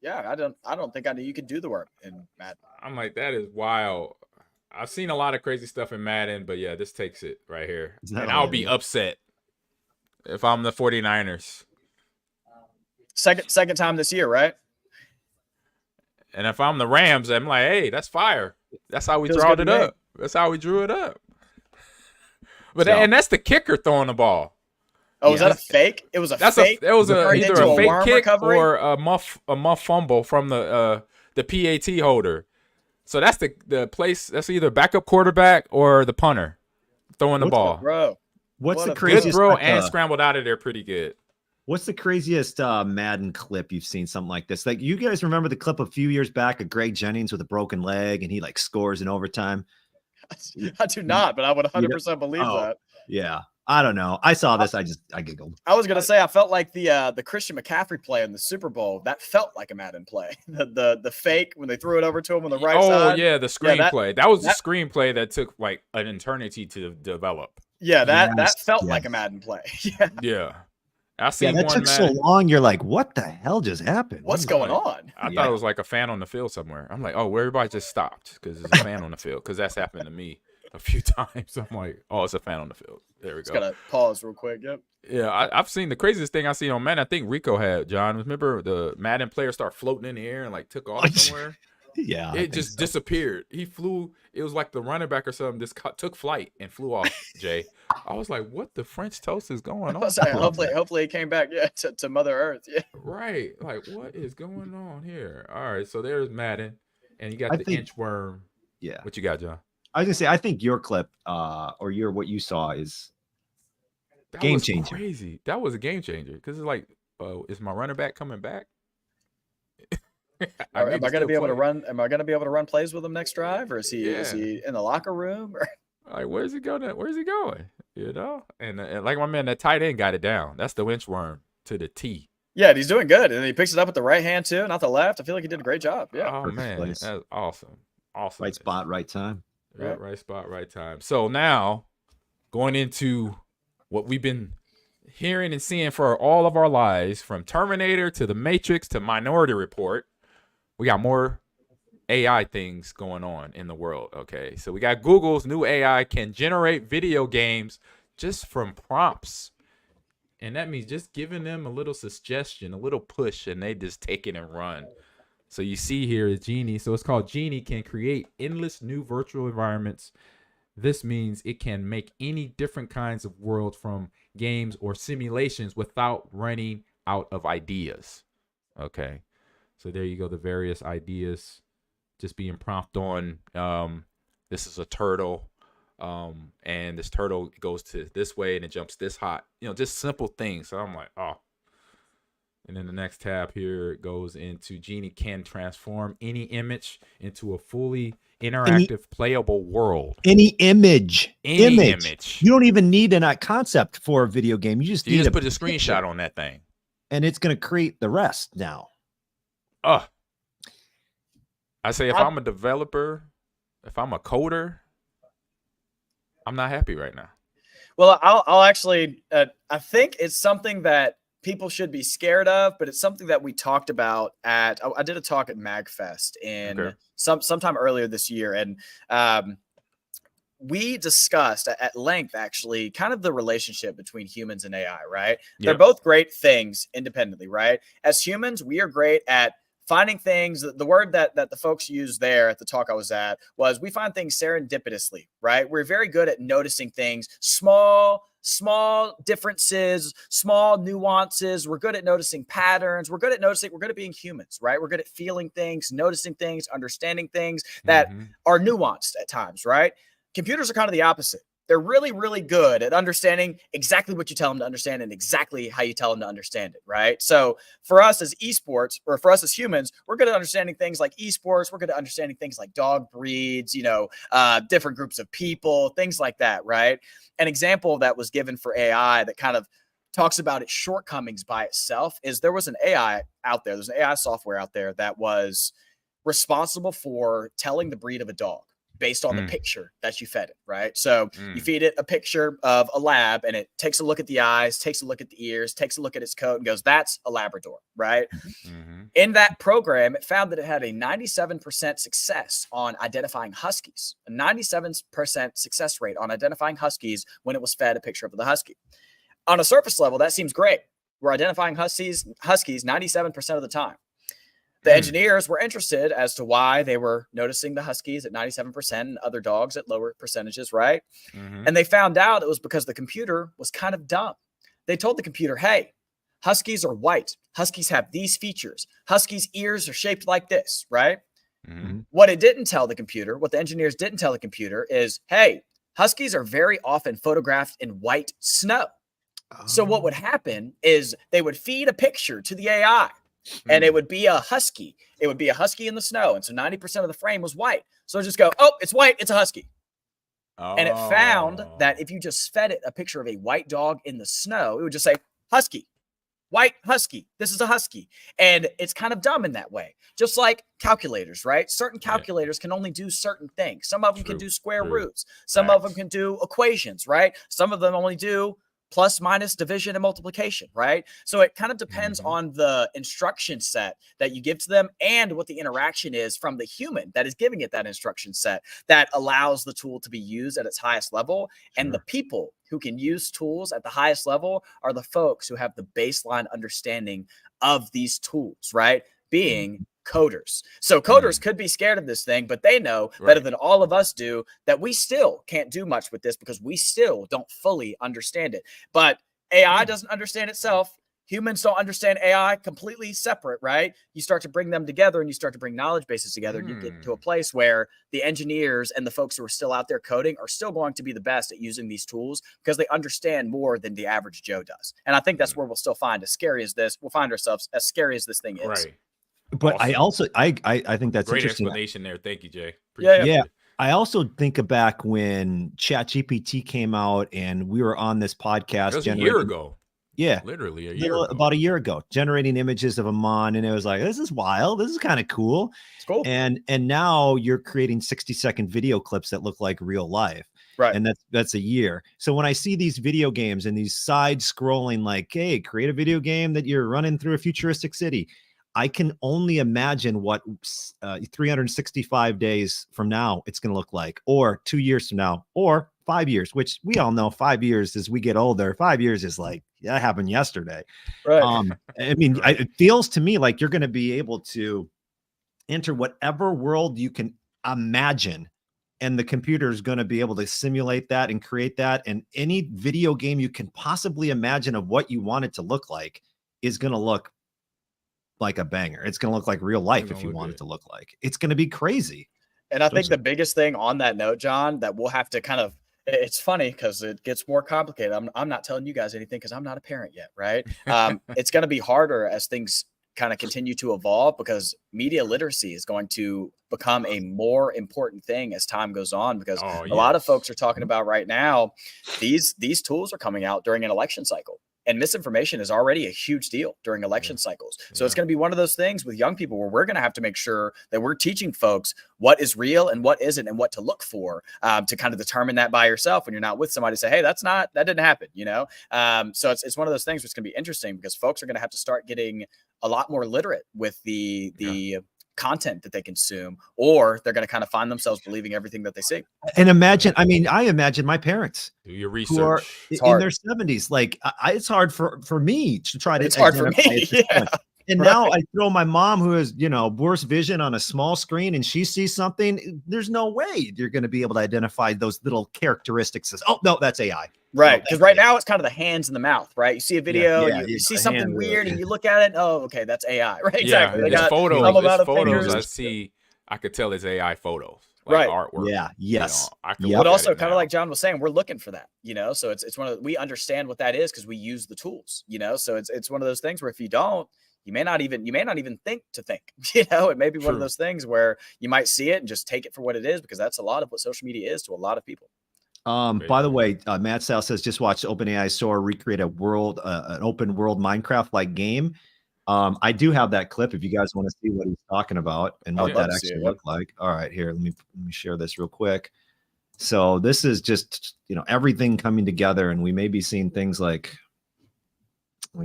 Yeah, I don't think I knew you could do the worm in Madden.
I'm like, that is wild. I've seen a lot of crazy stuff in Madden, but yeah, this takes it right here.
Is that
And
all
I'll
it
be
is?
upset if I'm the 49ers.
Second time this year, right?
And if I'm the Rams, I'm like, hey, that's fire. That's how we
Feels
drawed
good
it
to me.
up. That's how we drew it up. But
So-
and that's the kicker throwing the ball.
Oh, was
Yeah.
that a fake? It was a
That's
fake.
it was
turned
either
into
a fake
worm
kick
recovery?
or a muff fumble from the PAT holder. So that's the place. That's either backup quarterback or the punter throwing the
What's
ball.
Bro,
What's
What
the
a
Good
craziest?
throw
like,
and scrambled out of there pretty good.
What's the craziest Madden clip you've seen? Something like this. Like, you guys remember the clip a few years back of Greg Jennings with a broken leg, and he like scores in overtime.
I do not, but I would 100% believe
Oh.
that.
Yeah, I don't know. I saw this. I giggled.
I was gonna say I felt like the Christian McCaffrey play in the Super Bowl. That felt like a Madden play. The fake when they threw it over to him on the right
Oh
side.
yeah, the
Yeah,
screenplay. That was the
that-
screenplay that took like an eternity to develop.
Yeah, that
Yes,
felt
yes.
like a Madden play. Yeah.
Yeah, I
Yeah,
seen
that
one.
took so
Madden-
long. You're like, what the hell just happened?
What's
What
going
the-
on?
I
Yeah.
thought it was like a fan on the field somewhere. I'm like, oh, where everybody just stopped because there's a fan on the field. Because that's happened to me a few times. I'm like, oh, it's a fan on the field. There we
Just
go.
gotta pause real quick. Yep.
Yeah, I've seen the craziest thing I seen on Madden. I think Rico had, John. Remember the Madden player start floating in the air and like took off somewhere?
Yeah, I
It
think
just
so.
disappeared. He flew. It was like the running back or something. Just took flight and flew off. Jay, I was like, what the French toast is going on?
Sorry, hopefully he came back. Yeah, to Mother Earth. Yeah.
Right. Like, what is going on here? All right. So there's Madden, and you got
I
the
think-
inchworm.
Yeah,
What you got, John?
I was gonna say, I think your clip, or what you saw is
That
Game
was
changer.
Crazy. That was a game changer because it's like, is my running back coming back?
Am I
need to
gonna be
still
able to
play.
run? Am I gonna be able to run plays with him next drive, or is he
Yeah.
in the locker room? Or
Like, where's he going? Where's he going? You know? And like my man, that tight end got it down. That's the inchworm to the T.
yeah, and he's doing good, and he picks it up with the right hand too, not the left. I feel like he did a great job. Yeah.
Oh
Perfect
man,
place.
that's awesome. Awesome.
right spot, right time.
Right spot, right time. So now, going into what we've been hearing and seeing for all of our lives, from Terminator to The Matrix to Minority Report, we got more AI things going on in the world. Okay, so we got Google's new AI can generate video games just from prompts. And that means just giving them a little suggestion, a little push, and they just take it and run. So you see here is Genie. So it's called Genie can create endless new virtual environments. This means it can make any different kinds of worlds from games or simulations without running out of ideas. Okay. So there you go. The various ideas just being prompted on. This is a turtle. And this turtle goes to this way and it jumps this hot. You know, just simple things. So I'm like, oh. And then the next tab here goes into Genie can transform any image into a fully interactive, playable world.
Any image.
Any image.
You don't even need a concept for a video game. You just
You
need
just put a screenshot on that thing.
And it's going to create the rest now.
I say if I'm a developer, if I'm a coder, I'm not happy right now.
Well, I'll actually, I think it's something that people should be scared of, but it's something that we talked about I did a talk at MagFest in sometime earlier this year. And we discussed at length, actually, kind of the relationship between humans and AI, right? Yep. They're both great things independently, right? As humans, we are great at finding things. The word that the folks used there at the talk I was at was we find things serendipitously, right? We're very good at noticing things, small differences, small nuances. We're good at noticing patterns. We're good at being humans, right? We're good at feeling things, noticing things, understanding things that are nuanced at times, right? Computers are kind of the opposite. They're really, really good at understanding exactly what you tell them to understand and exactly how you tell them to understand it, right? So for us as esports, or for us as humans, we're good at understanding things like esports. We're good at understanding things like dog breeds, different groups of people, things like that, right? An example that was given for AI that kind of talks about its shortcomings by itself is there was an AI out there. There's an AI software out there that was responsible for telling the breed of a dog based on the picture that you fed it, right? So you feed it a picture of a lab and it takes a look at the eyes, takes a look at the ears, takes a look at its coat and goes, that's a Labrador, right? In that program, it found that it had a 97% success on identifying huskies, a 97% success rate on identifying huskies when it was fed a picture of the husky. On a surface level, that seems great. We're identifying huskies 97% of the time. The engineers were interested as to why they were noticing the huskies at 97% and other dogs at lower percentages, right? And they found out it was because the computer was kind of dumb. They told the computer, hey, huskies are white. Huskies have these features. Huskies' ears are shaped like this, right? What it didn't tell the computer, what the engineers didn't tell the computer is, hey, huskies are very often photographed in white snow. So what would happen is they would feed a picture to the AI. And it would be a husky. It would be a husky in the snow. And so 90% of the frame was white. So just go, oh, it's white. It's a husky. And it found that if you just fed it a picture of a white dog in the snow, it would just say, husky, white husky. This is a husky. And it's kind of dumb in that way. Just like calculators, right? Certain calculators can only do certain things. Some of them can do square roots. Some of them can do equations, right? Some of them only do plus, minus, division, and multiplication, right? So it kind of depends on the instruction set that you give to them and what the interaction is from the human that is giving it that instruction set that allows the tool to be used at its highest level. And the people who can use tools at the highest level are the folks who have the baseline understanding of these tools, right? Being coders. So coders could be scared of this thing, but they know better than all of us do that we still can't do much with this because we still don't fully understand it. But AI doesn't understand itself. Humans don't understand AI, completely separate, right? You start to bring them together and you start to bring knowledge bases together. And you get to a place where the engineers and the folks who are still out there coding are still going to be the best at using these tools because they understand more than the average Joe does. And I think that's where we'll still find we'll find ourselves as scary as this thing is.
Right.
But
Awesome.
I also I think that's
great
interesting.
Explanation there. Thank you, Jay.
Yeah. I also think back when ChatGPT came out and we were on this podcast.
It was a year ago.
Yeah,
literally a year ago.
About a year ago, generating images of Ahman, and it was like, this is wild. This is kind of cool.
It's cool.
And now you're creating 60-second video clips that look like real life.
Right.
And that's a year. So when I see these video games and these side scrolling, like, hey, create a video game that you're running through a futuristic city, I can only imagine what 365 days from now it's going to look like, or 2 years from now, or 5 years, which we all know 5 years as we get older. 5 years is like, that happened yesterday.
Right.
I mean, it feels to me like you're going to be able to enter whatever world you can imagine, and the computer is going to be able to simulate that and create that. And any video game you can possibly imagine of what you want it to look like is going to look like a banger. It's going to look like real life if you want it to look like. It's going to be crazy.
And I think the biggest thing on that note, John, that we'll have to kind of, it's funny because it gets more complicated. I'm not telling you guys anything because I'm not a parent yet, right? It's going to be harder as things kind of continue to evolve, because media literacy is going to become a more important thing as time goes on, because a lot of folks are talking about right now, these tools are coming out during an election cycle. And misinformation is already a huge deal during election cycles. So it's going to be one of those things with young people where we're going to have to make sure that we're teaching folks what is real and what isn't, and what to look for, to kind of determine that by yourself when you're not with somebody. Say, hey, that didn't happen, you know? So it's one of those things which can be interesting, because folks are going to have to start getting a lot more literate with the content that they consume, or they're going to kind of find themselves believing everything that they see.
And imagine, I imagine my parents
do your
who are
research
in their 70s. Like, it's hard for me to try to.
It's hard for me. Yeah.
And now I throw my mom, who has, worse vision, on a small screen, and she sees something. There's no way you're going to be able to identify those little characteristics as, oh no, that's AI.
Right. Because right now it's kind of the hands in the mouth, right? You see a video, you see something weird, and you look at it. Oh, okay, that's AI. Right. Exactly.
They got photos I see. I could tell it's AI photos. Like artwork.
Yeah. Yes.
But also, kind of like John was saying, we're looking for that, so it's one of we understand what that is because we use the tools, so it's one of those things where if you don't, you may not even think to think, it may be one of those things where you might see it and just take it for what it is, because that's a lot of what social media is to a lot of people.
By the way, Matt Sal says, just watch OpenAI Sora recreate an open world Minecraft like game. I do have that clip if you guys want to see what he's talking about and what that actually looked like. All right, here, let me share this real quick. So this is just, everything coming together, and we may be seeing things like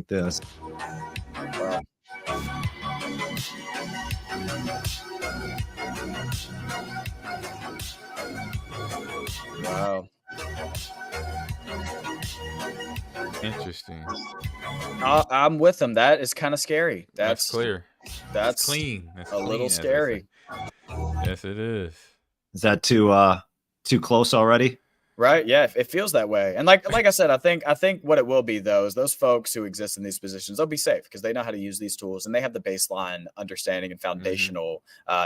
this.
Wow.
Interesting.
I'm with them. That is kind of scary.
That's clear.
That's
clean. That's
a little scary.
Yes, it is.
Is that too close already?
Right. Yeah, it feels that way. And like I said, I think what it will be, though, is those folks who exist in these positions, they'll be safe because they know how to use these tools, and they have the baseline understanding and foundational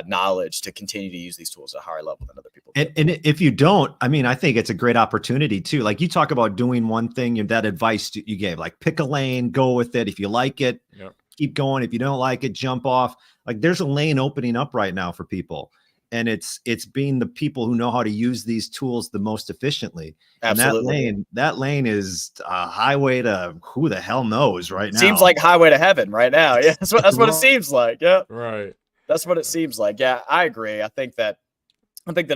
knowledge to continue to use these tools at a higher level than other people.
And if you don't, I think it's a great opportunity too. Like, you talk about doing one thing, that advice you gave, like, pick a lane, go with it. If you like it, keep going. If you don't like it, jump off. Like, there's a lane opening up right now for people. And it's being the people who know how to use these tools the most efficiently.
Absolutely.
And that lane is a highway to who the hell knows right now.
Seems like highway to heaven right now. Yeah, that's what it seems like. Yeah,
right.
That's what it seems like. Yeah, I agree. I think that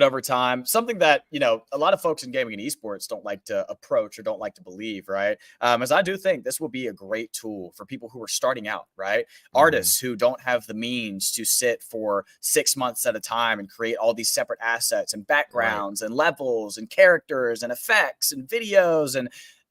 over time, something that, a lot of folks in gaming and esports don't like to approach or don't like to believe, right? As I do think this will be a great tool for people who are starting out, right? Artists who don't have the means to sit for 6 months at a time and create all these separate assets and backgrounds and levels and characters and effects and videos, and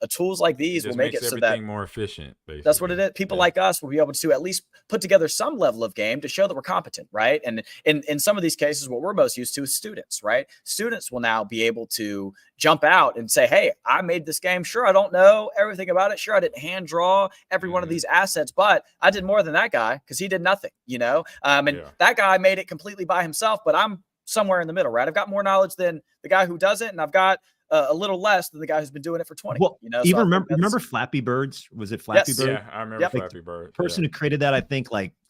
tools like these will make it so that
more efficient. Basically.
That's what it is. People like us will be able to at least put together some level of game to show that we're competent, right? And in some of these cases, what we're most used to is students, right? Students will now be able to jump out and say, hey, I made this game. Sure, I don't know everything about it. Sure, I didn't hand draw every one of these assets, but I did more than that guy because he did nothing, that guy made it completely by himself, but I'm somewhere in the middle, right? I've got more knowledge than the guy who doesn't, and I've got a little less than the guy who's been doing it for 20.
Well, even remember Flappy Birds? Was it Flappy Bird?
Yeah, I remember Flappy Bird.
The person who created that, I think,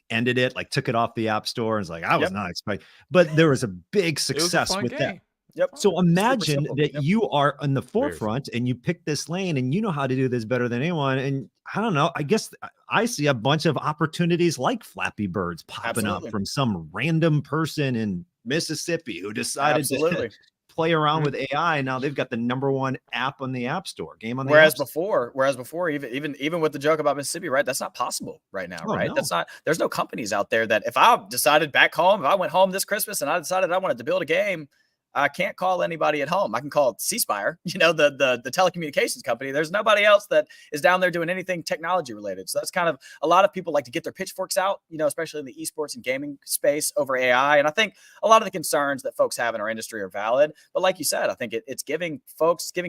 ended it, took it off the App Store, and was like, I was not expecting. But there was a big success with that.
Yep.
So imagine that you are in the forefront and you pick this lane and you know how to do this better than anyone. And I don't know, I guess I see a bunch of opportunities like Flappy Birds popping up from some random person in Mississippi who decided to play around with AI. Now they've got the #1 app on the App Store, game on the
Whereas before, even with the joke about Mississippi, right? That's not possible right now, right? No. There's no companies out there that if I decided back home, if I went home this Christmas and I decided I wanted to build a game, I can't call anybody at home. I can call C-Spire, the telecommunications company. There's nobody else that is down there doing anything technology related. So that's kind of, a lot of people like to get their pitchforks out, especially in the esports and gaming space over AI. And I think a lot of the concerns that folks have in our industry are valid. But like you said, I think it's giving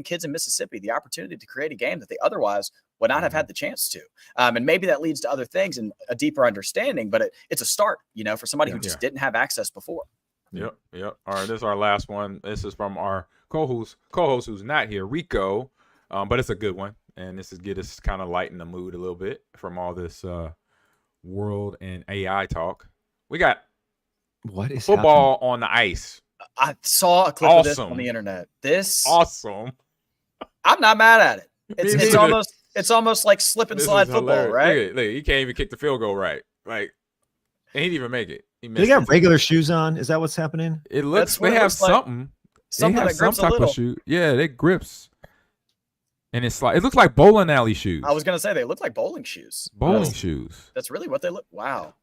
kids in Mississippi the opportunity to create a game that they otherwise would not have had the chance to. And maybe that leads to other things and a deeper understanding, but it's a start, for somebody who just didn't have access before.
Yep. All right, this is our last one. This is from our co-host who's not here, Rico, but it's a good one, and this is get us kind of lighten the mood a little bit from all this world and AI talk. We got
What is
football on the ice.
I saw a clip of this on the internet. This
awesome.
I'm not mad at it.
Me
It's
neither.
it's almost like slip and
This
slide
is
football,
hilarious.
right?
Look, he can't even kick the field goal right. Like, and he didn't even make it. He
Do
missed
they got
it.
regular shoes on? Is that what's happening?
It looks.
That's what
They
it
have
looks like.
something.
Something
they have
that grips
some
a
type
little.
of shoe. Yeah, they grips. And it's like it looks like bowling alley shoes.
I was gonna say they look like bowling shoes.
Bowling shoes.
That's really what they look. Wow.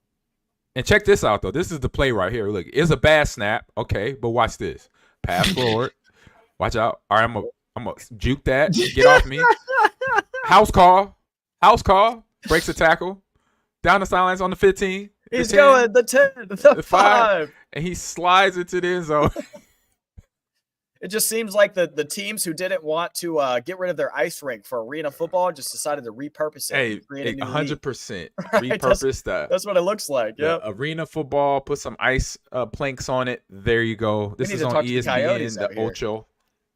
And check this out though. This is the play right here. Look, it's a bad snap. Okay, but watch this. Pass forward. Watch out. All right, I'm gonna juke that. Get off me. House call. Breaks a tackle. Down the sidelines on the 15.
He's
10,
going the 10, the 5.
and he slides into the end zone.
It just seems like the teams who didn't want to get rid of their ice rink for arena football just decided to repurpose it.
Hey,
and create a new
100%
league.
repurpose that.
That's what it looks like. Yeah.
Arena football, put some ice planks on it. There you go. This
need
is
to
on
talk to the
ESPN,
Coyotes out
the
here.
Ocho,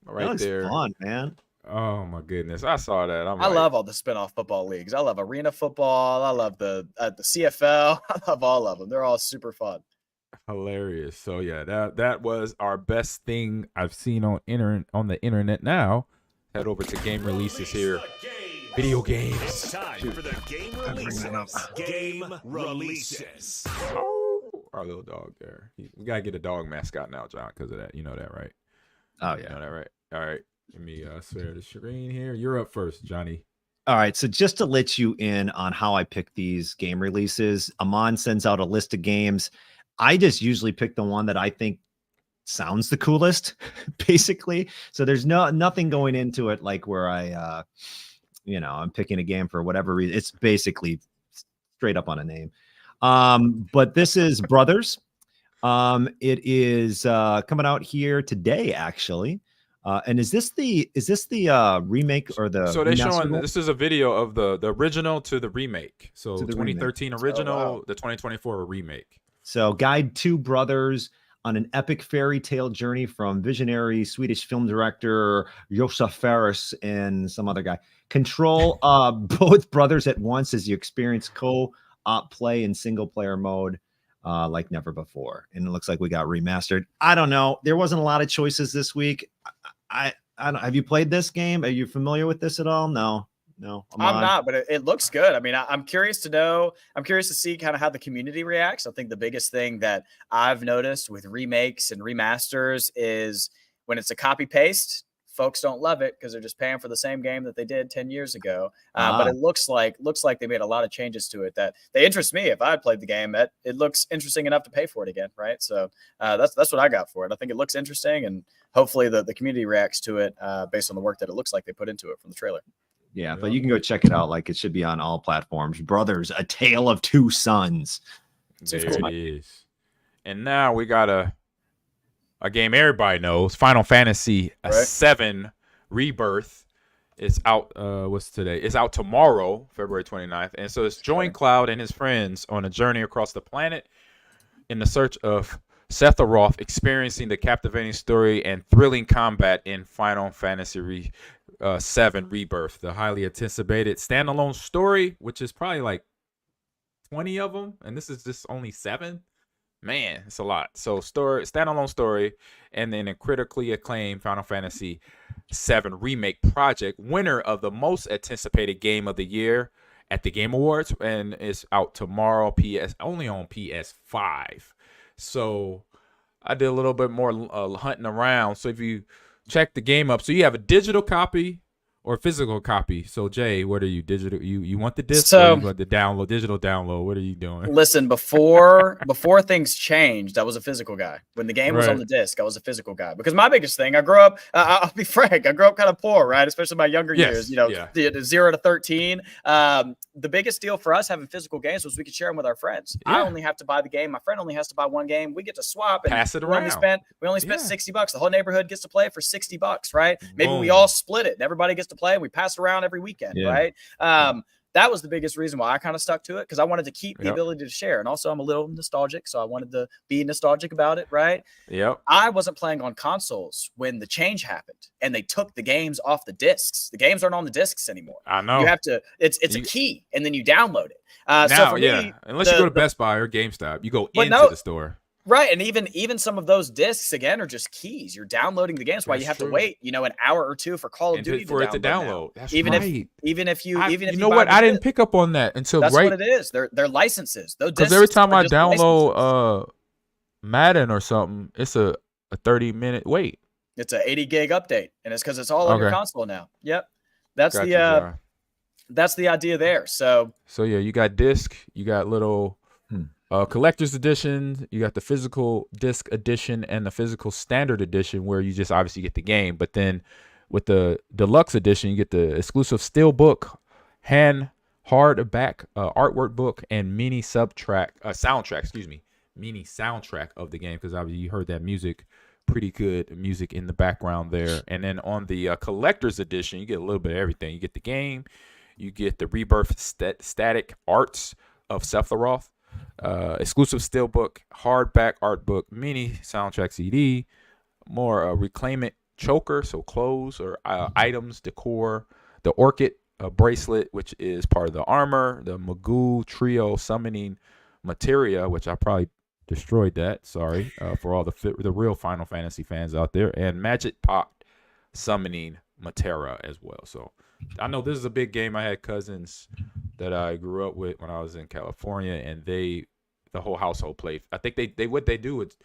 That
right
looks
there.
fun, man.
Oh my goodness, I saw that.
I love all the spin-off football leagues. I love arena football. I love the CFL. I love all of them. They're all super fun.
hilarious. So yeah, that was our best thing I've seen on the internet. Now head over to game releases here. Video games.
It's time for the game releases. Game releases.
Oh, our little dog there. We gotta get a dog mascot now, John, because of that. You know that, right?
Oh
You
yeah.
know that, right? All right. Let me share the screen here. You're up first, Johnny.
All right, so just to let you in on how I pick these game releases, Ahman sends out a list of games. I just usually pick the one that I think sounds the coolest, basically. So there's nothing going into it like where I'm picking a game for whatever reason. It's basically straight up on a name. But this is Brothers. It is coming out here today, actually. And is this the remake or the?
So they're
remaster
showing
one?
this is a video of the original to the remake. So
To the remake.
2013 original,
wow.
the 2024 remake.
So guide two brothers on an epic fairy tale journey from visionary Swedish film director Josef Fares and some other guy. Control both brothers at once as you experience co-op play in single player mode like never before. And it looks like we got remastered. I don't know. There wasn't a lot of choices this week. I don't, have you played this game? Are you familiar with this at all? No.
I'm not, but it looks good. I mean, I'm curious to know. I'm curious to see kind of how the community reacts. I think the biggest thing that I've noticed with remakes and remasters is when it's a copy paste, folks don't love it because they're just paying for the same game that they did 10 years ago. But it looks like they made a lot of changes to it that they interest me. If I had played the game, it looks interesting enough to pay for it again, right? So that's what I got for it. I think it looks interesting, and hopefully the community reacts to it based on the work that it looks like they put into it from the trailer.
Yeah, but you can go check it out. Like it should be on all platforms. Brothers, A Tale of Two Sons.
There it is. And now we got a game everybody knows, Final Fantasy VII Rebirth. It's out. What's today? It's out tomorrow, February 29th. And so it's join Cloud and his friends on a journey across the planet in the search of Sephiroth, experiencing the captivating story and thrilling combat in Final Fantasy VII Rebirth, the highly anticipated standalone story, which is probably like 20 of them, and this is just only 7. Man, it's a lot. So standalone story, and then a critically acclaimed Final Fantasy VII Remake project, winner of the most anticipated game of the year at the Game Awards, and it's out tomorrow, only on PS5. So I did a little bit more hunting around. So if you check the game up, so you have a digital copy or physical copy. So Jay, what are you, digital? You want the disc or you want the download, digital download? What are you doing?
Listen, before things changed, I was a physical guy. When the game was on the disc, I was a physical guy because my biggest thing, I grew up. I'll be frank, I grew up kind of poor, right? Especially my younger years. The 0 to 13. The biggest deal for us having physical games was we could share them with our friends.
Yeah.
I only have to buy the game. My friend only has to buy one game. We get to swap and
pass it around.
We only spent $60. The whole neighborhood gets to play it for $60, right? Maybe we
Boom.
all split it and everybody gets to play and we pass it around every weekend, right? that was the biggest reason why I kind of stuck to it, because I wanted to keep the
Yep.
ability to share. And also I'm a little nostalgic, so I wanted to be nostalgic about it, right?
Yep.
I wasn't playing on consoles when the change happened and they took the games off the discs. The games aren't on the discs anymore.
I know.
You have to, it's a key, and then you download it.
Now,
so for
yeah.
me,
Unless you go to Best Buy or GameStop, you go
But
into
no-
the store.
right. And even some of those discs, again, are just keys. You're downloading the games. Why you
That's
have
true.
to wait, an hour or two for Call of
And
Duty
for it to
now.
download. That's
even
right.
if you
you know
buy
what?
the
I didn't
disc,
pick up on that until
that's
right.
what it is. They're licenses. Those
Because every
discs
time
are
I
just licenses.
download Madden or something, it's a 30-minute wait.
It's a 80 gig update, and it's because it's all on your
Okay.
console now. Yep. That's
Got
the
you, John.
that's the idea there. So
So yeah, you got disc, you got little collector's edition, you got the physical disc edition and the physical standard edition where you just obviously get the game. But then with the deluxe edition, you get the exclusive steel book, hardback artwork book, and mini soundtrack, mini soundtrack of the game, because obviously you heard that music, pretty good music in the background there. And then on the collector's edition, you get a little bit of everything. You get the game, you get the Rebirth static arts of Sephiroth, exclusive steelbook, hardback art book, mini soundtrack CD, more Reclaim It choker, so clothes or items, decor, the Orchid bracelet, which is part of the armor, the Magoo trio summoning materia, which I probably destroyed that. Sorry for all the real Final Fantasy fans out there, and Magic Pot summoning Matera as well. So I know this is a big game. I had cousins that I grew up with when I was in California, and the whole household played. I think they what they do is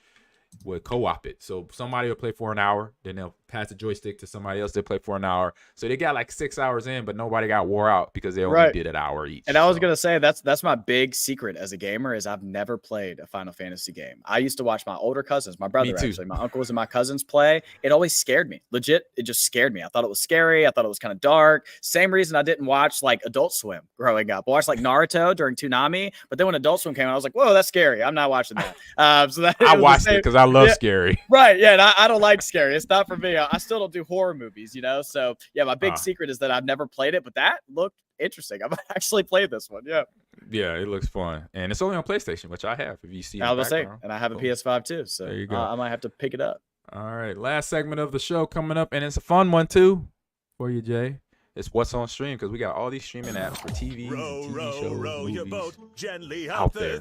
would co-op it. So somebody will play for an hour, then they'll pass the joystick to somebody else. They'll play for an hour. So they got like 6 hours in, but nobody got wore out because they only did an hour each.
And I was gonna say that's my big secret as a gamer is I've never played a Final Fantasy game. I used to watch my older cousins, my brother actually, my uncles and my cousins play. It always scared me. Legit, it just scared me. I thought it was scary. I thought it was kind of dark. Same reason I didn't watch like Adult Swim growing up. I watched like Naruto during Toonami, but then when Adult Swim came out, I was like, whoa, that's scary. I'm not watching that. So that
I watched it because I love scary.
Right. Yeah. And I don't like scary. It's not for me. I still don't do horror movies, So yeah, my big secret is that I've never played it, but that looked interesting. I've actually played this one. Yeah.
Yeah, it looks fun. And it's only on PlayStation, which I have. If you see,
I was saying, and I have a PS5 too. So
there you go.
I might have to pick it up.
All right. Last segment of the show coming up, and it's a fun one too for you, Jay. It's what's on stream, because we got all these streaming apps for TV, TV shows, movies
your boat gently
out there.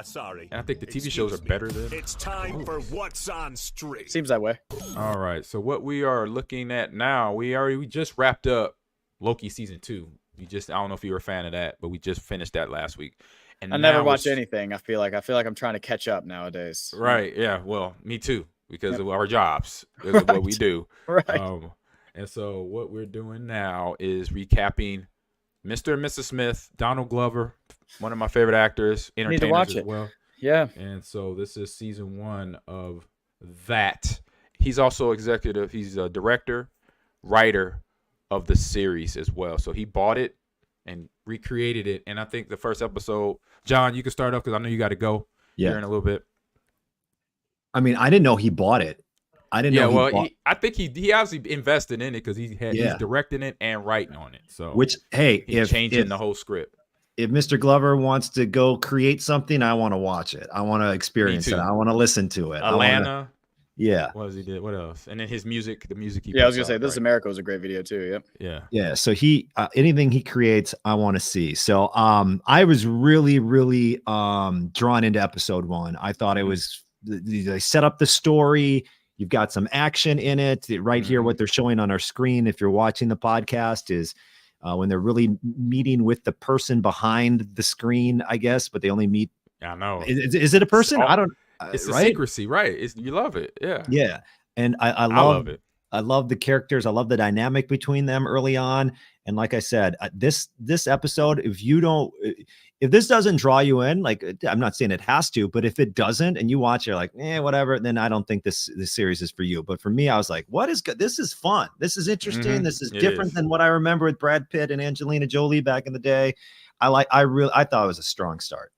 Sorry.
And I think the TV shows are better than.
It's time for what's on stream.
Seems that way.
All right. So what we are looking at now, we just wrapped up Loki season 2. I don't know if you were a fan of that, but we just finished that last week. And
I never watch anything. I feel like I'm trying to catch up nowadays.
Right. Yeah. Well, me too, because of our jobs. Because of what we do.
Right.
And so what we're doing now is recapping Mr. and Mrs. Smith, Donald Glover, one of my favorite actors, entertainers
Need to watch
as
it.
well.
Yeah.
And so this is season 1 of that. He's also executive. He's a director, writer of the series as well. So he bought it and recreated it. And I think the first episode, John, you can start off because I know you got to go here in a little bit.
I mean, I didn't know he bought it. I didn't know.
Well, I think he obviously invested in it because he's directing it and writing on it. So
he's
changing the whole script.
If Mr. Glover wants to go create something, I want to watch it. I want to experience it. I want to listen to it.
Atlanta.
Yeah.
What he did? What else? And then his music, the music he.
Yeah, I was gonna say This is America was a great video too. Yep.
Yeah.
Yeah. So he anything he creates, I want to see. So I was really, really drawn into episode 1. I thought it was they set up the story. You've got some action in it right here. What they're showing on our screen, if you're watching the podcast, is when they're really meeting with the person behind the screen, I guess, but they only meet.
I know.
Is it a person? I don't.
It's a secrecy, right? You love it. Yeah.
Yeah. And I love it. I love the characters. I love the dynamic between them early on. And like I said, this episode, if this doesn't draw you in, like I'm not saying it has to, but if it doesn't and you watch it, you're like, whatever, then I don't think this series is for you. But for me, I was like, what is good? This is fun. This is interesting. This is different than what I remember with Brad Pitt and Angelina Jolie back in the day. I thought it was a strong start.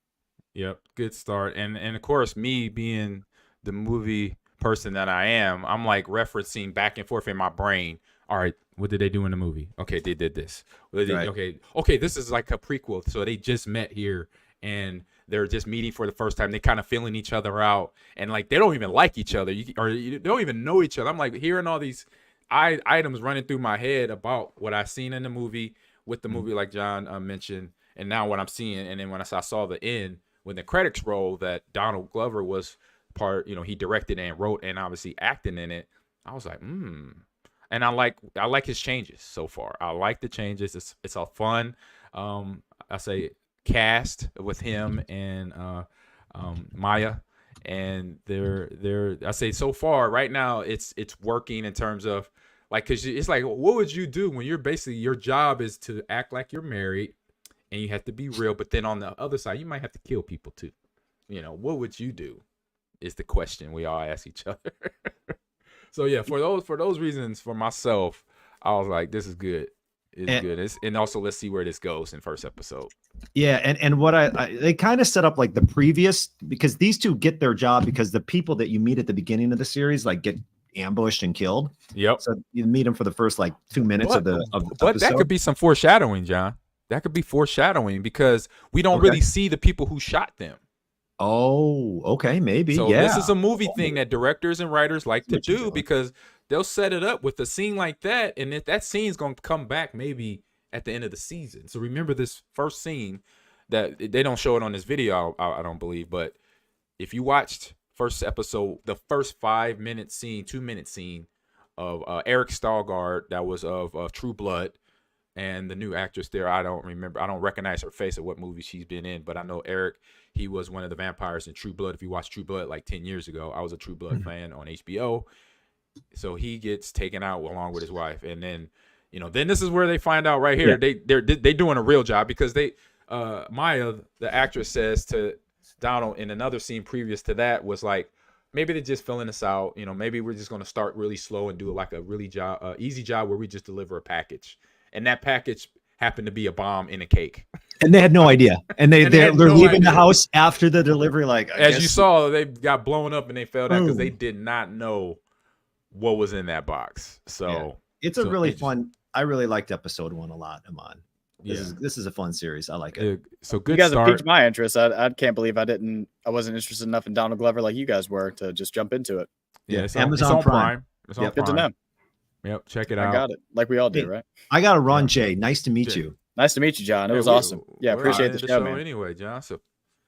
Yep. Good start. And of course, me being the movie person that I am, I'm like referencing back and forth in my brain. All right, What did they do in the movie? Okay, they did this.
Right.
Okay, this is like a prequel. So they just met here and they're just meeting for the first time. They kind of feeling each other out, and like they don't even like each other, you don't even know each other. I'm like hearing all these items running through my head about what I seen in the movie with the movie, like John mentioned, and now what I'm seeing. And then when I saw the end, when the credits roll, that Donald Glover was part, he directed and wrote and obviously acting in it. I was like, And I like his changes so far. I like the changes. It's a fun, I say, cast with him and Maya, and they're I say so far right now it's working in terms of like, because it's like, what would you do when you're basically, your job is to act like you're married and you have to be real, but then on the other side you might have to kill people too. What would you do is the question we all ask each other. So yeah, for those reasons, for myself, I was like, this is good. It's good. And also, let's see where this goes in first episode.
Yeah, and what they kind of set up like the previous, because these two get their job because the people that you meet at the beginning of the series like get ambushed and killed.
Yep.
So you meet them for the first like 2 minutes of the
but
episode.
That could be some foreshadowing, John. That could be foreshadowing because we don't really see the people who shot them.
Oh, okay, maybe.
So
yeah.
This is a movie thing that directors and writers like to do because they'll set it up with a scene like that, and if that scene's going to come back maybe at the end of the season. So remember this first scene that they don't show it on this video, I don't believe, but if you watched first episode, the first 2-minute scene of Eric Stalgard, that was of True Blood, and the new actress there, I don't recognize her face or what movie she's been in, but I know Eric, he was one of the vampires in True Blood. If you watched True Blood like 10 years ago, I was a True Blood fan on HBO. So he gets taken out along with his wife, and then then this is where they find out right here they're doing a real job, because Maya, the actress, says to Donald in another scene previous to that, was like, maybe they're just filling us out, maybe we're just going to start really slow and do like a really easy job where we just deliver a package, and that package happened to be a bomb in a cake. And
they had no idea. And they're leaving
idea.
The house after the delivery. Like,
as you saw, they got blown up and they fell down because they did not know what was in that box. So
it's a really fun. I really liked episode 1 a lot, Ahman. This is a fun series. I like it.
So good.
You guys
start.
have piqued my interest. I can't believe I wasn't interested enough in Donald Glover like you guys were to just jump into it.
Yeah, it's
Amazon
on Prime. It's on
Good
Prime.
to know.
Yep, check it out.
I got it. Like we all do, right?
I got to run, Jay. Nice to meet you.
Nice to meet you, John. It was awesome. Yeah, appreciate the show, man.
Anyway, John. So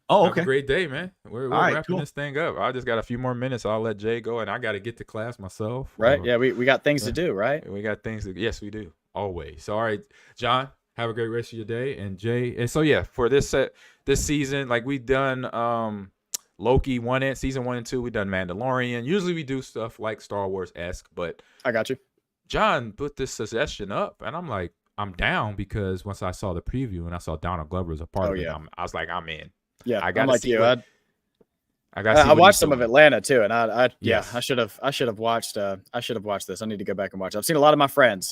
okay.
Have a great day, man. We're
right,
wrapping this thing up. I just got a few more minutes. I'll let Jay go, and I got to get to class myself.
Right? Yeah, we got things to do, right?
We got things to. Yes, we do. Always. So, all right, John. Have a great rest of your day, and Jay. And so yeah, for this season, like we've done Loki season 1 and 2. We've done Mandalorian. Usually we do stuff like Star Wars-esque, but
I got you.
John put this suggestion up, and I'm like, I'm down, because once I saw the preview and I saw Donald Glover as a part of it, I was like, I'm in.
Yeah,
I got
like
see
you.
What,
I watched some of Atlanta too, and I
Yes.
I should have watched this. I need to go back and watch it. I've seen a lot of my friends,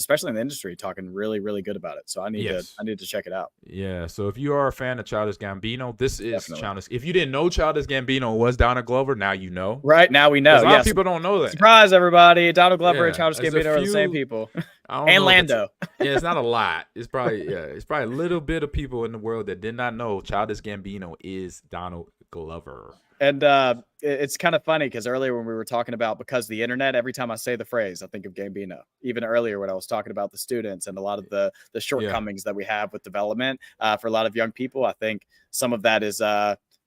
especially in the industry, talking really, really good about it. So I need to check it out.
Yeah. So if you are a fan of Childish Gambino, this is
Definitely.
Childish. If you didn't know Childish Gambino was Donald Glover, now you know.
Right now we know.
A lot of people don't know that.
Surprise, everybody! Donald Glover and Childish
there's
Gambino
a
are the same people.
And
Lando.
It's not a lot. It's probably a little bit of people in the world that did not know Childish Gambino is Donald Glover.
And it's kind of funny because earlier when we were talking about because the internet, every time I say the phrase, I think of Gambino. Even earlier when I was talking about the students and a lot of the shortcomings that we have with development for a lot of young people, I think some of that is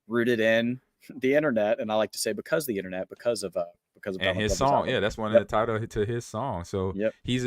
rooted in the internet. And I like to say because the internet, because of
and his song, that's one of the title to his song. So he's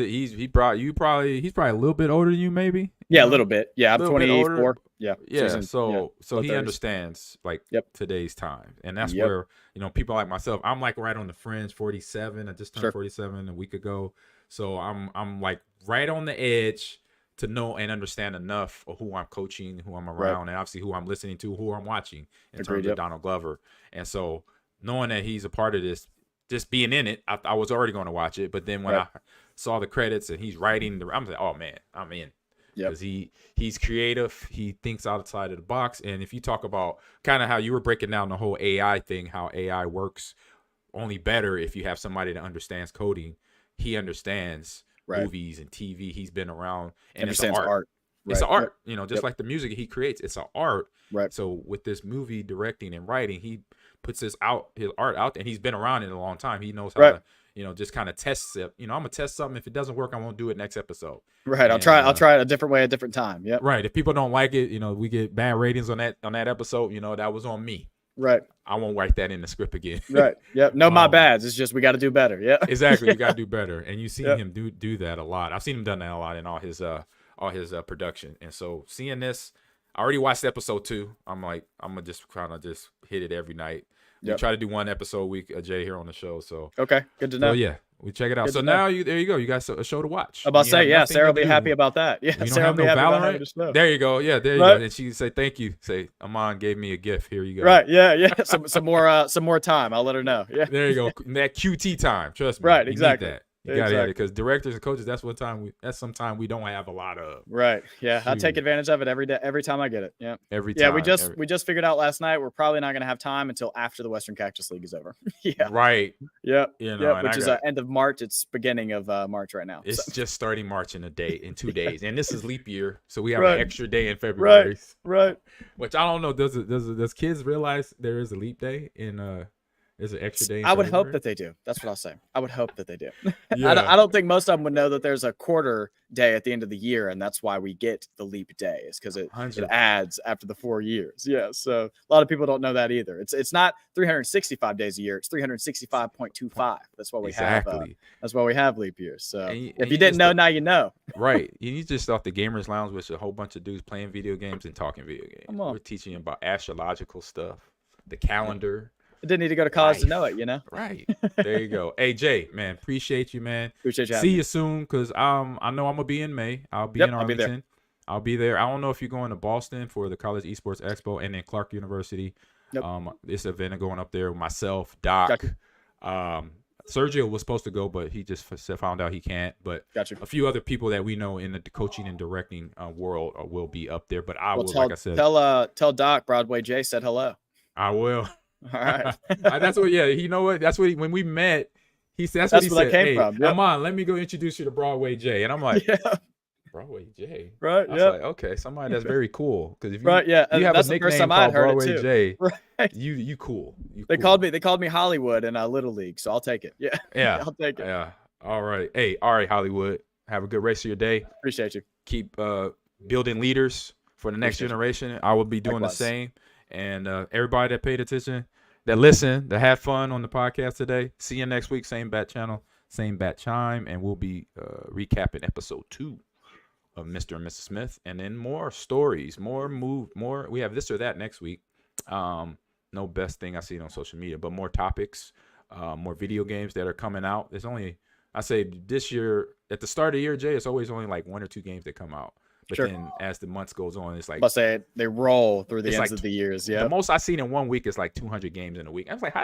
probably a little bit older than you, maybe.
Yeah, a little bit. Yeah, I'm 24. Yeah.
So he understands like today's time, and that's where people like myself. I'm like right on the fringe. 47. I just turned 47 a week ago, so I'm like right on the edge to know and understand enough of who I'm coaching, who I'm around, and obviously who I'm listening to, who I'm watching in terms of Donald Glover. And so knowing that he's a part of this. Just being in it, I was already going to watch it, but then when I saw the credits and he's writing, I'm like, oh man, I'm in, because he's creative, he thinks outside of the box. And if you talk about kind of how you were breaking down the whole AI thing, how AI works only better if you have somebody that understands coding, he understands
Right.
movies and TV. He's been around, and it's
Understands
art.
art.
It's
Right.
an art,
Yep.
you know, just like the music he creates. It's an art.
Right.
So with this movie directing and writing, he puts his art out there, and he's been around it a long time. He knows how
Right.
to, you know, just kind of test it. You know, I'm gonna test something. If it doesn't work, I won't do it next episode.
Right. I'll try it a different way, a different time. Yep.
Right. If people don't like it, you know, we get bad ratings on that episode. You know, that was on me.
Right.
I won't write that in the script again.
Right. Yep. No, my bads. It's just we got to do better. Yeah.
Exactly. You gotta do better, and you see
Yep.
him do that a lot. I've seen him done that a lot in all his production, and so seeing this, I already watched episode 2. I'm like, I'm gonna just kind of just hit it every night. We
Yep.
try to do one episode a week, Jay, here on the show. So
Okay. Good to know.
yeah, we check it out.
Good
So
to know.
now there you go. You got a show to watch.
I'm about to
You
say,
have
yeah,
nothing
Sarah will
to
be
do.
happy about that. Yeah,
You don't
Sarah
have
will be
no
happy about
Valorant?
having this show.
There you go. Yeah, there you
Right.
go. And she say thank you. Say Ahman gave me a gift. Here you go.
Right. Yeah. Yeah. Some more time. I'll let her know. Yeah.
There you go. That QT time. Trust me.
Right,
You need
exactly.
that. You gotta have it
Exactly.
because directors and coaches. That's some time we don't have a lot of
Right. Yeah. I take
Shoot.
advantage of it every day, every time I get it. Yeah.
every
Yeah.
time.
We just figured out last night we're probably not going to have time until after the Western Cactus League is over. Yeah.
Right.
Yep.
You know,
Yep.
and
Which
I
is
got-
end of March. It's beginning of March right now.
It's
So-
just starting March in 2 days, and this is leap year, so we have
Right.
an extra day in February.
right.
Which I don't know. Does kids realize there is a leap day in there's an extra day? In
I would hope
February?
that they do. That's what I'll say. I would hope that they do.
Yeah.
I don't think most of them would know that there's a quarter day at the end of the year, and that's why we get the leap day, is because it
100.
adds after the 4 years. Yeah, so a lot of people don't know that either. It's not 365 days a year; it's 365.25. That's why we have.
Exactly.
That's why we have leap years. So
And
if
you
you didn't
just
know,
don't-
now you know.
Right. You just off the gamers lounge with a whole bunch of dudes playing video games and talking video games.
Come on.
We're teaching you about astrological stuff, the calendar.
I didn't need to go to college to
Life.
know it. You know.
Right. There you go. Hey Jay, man, appreciate you, man.
Appreciate you.
See
having me.
you soon, because I know I'm gonna be in May. I'll be
Yep,
in
I'll be there.
Arlington. I'll be there. I don't know if you're going to Boston for the College Esports Expo, and then Clark University.
Yep.
This event going up there with myself, Doc.
Gotcha.
Sergio was supposed to go, but he just found out he can't. But
Gotcha.
a few other people that we know in the coaching and directing world will be up there. But I
Well,
will,
tell,
like I said,
tell Doc Broadway Jay said hello.
I will.
All right.
That's what. Yeah, you know what? That's what. When we met, he said. That's what he
where
said.
that came
Hey,
from. Yep.
come on, let me go introduce you to Broadway Jay. And I'm like,
Yeah.
Broadway Jay.
Right.
I was
Yeah.
like, okay, somebody that's very cool. Because if you,
Right. Yeah.
you have
That's
a
the first
nickname
time I'd
called
heard
Broadway
it too.
Jay,
Right.
you cool.
They called me Hollywood in Little League, so I'll take it. Yeah.
Yeah.
I'll take it.
Yeah. All right. Hey, all right, Hollywood. Have a good rest of your day.
Appreciate you.
Keep building leaders for the next
Appreciate you.
generation. I will be doing
Likewise.
the same. And everybody that paid attention, that listened, that had fun on the podcast today. See you next week. Same bat channel, same bat chime, and we'll be recapping episode 2 of Mr. and Mrs. Smith, and then more stories, more. We have this or that next week. No best thing I see on social media, but more topics, more video games that are coming out. There's only, I say this year, at the start of the year, Jay, it's always only like 1 or 2 games that come out. But
Sure.
then as the months goes on, it's like
Must say they roll through the
It's
ends
like
of the years.
the
Yeah.
most I've seen in 1 week is like 200 games in a week. I was like,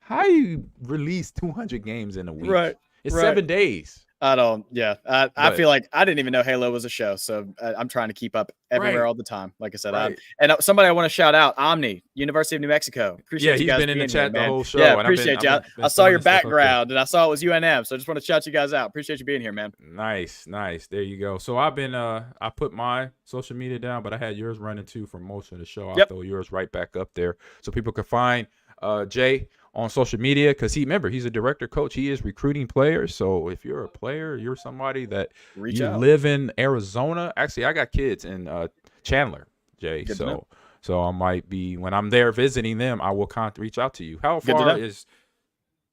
how you release 200 games in a week?
Right.
It's
right.
7 days.
I don't. Yeah. I
But-
feel like I didn't even know Halo was a show, so I'm trying to keep up everywhere
Right.
all the time. Like I said,
Right.
somebody I want to shout out, Omni, University of New Mexico. Appreciate
Yeah,
you
he's
guys
been in the
being here,
chat the
man.
whole show,
Yeah,
and I've
appreciate
been-
you.
I've been
I saw your
throwing this stuff up there.
background, and I saw it was UNM, so I just want to shout you guys out. Appreciate you being here, man.
Nice. There you go. So I've been I put my social media down, but I had yours running too for most of the show. I'll
Yep.
throw yours right back up there so people can find Jay on social media, because he's a director coach. He is recruiting players. So if you're a player, you're somebody that
Reach
you
out.
live in Arizona. Actually, I got kids in Chandler, Jay.
Good to know.
So I might be, when I'm there visiting them, I will reach out to you. How
Good to
far
know.
is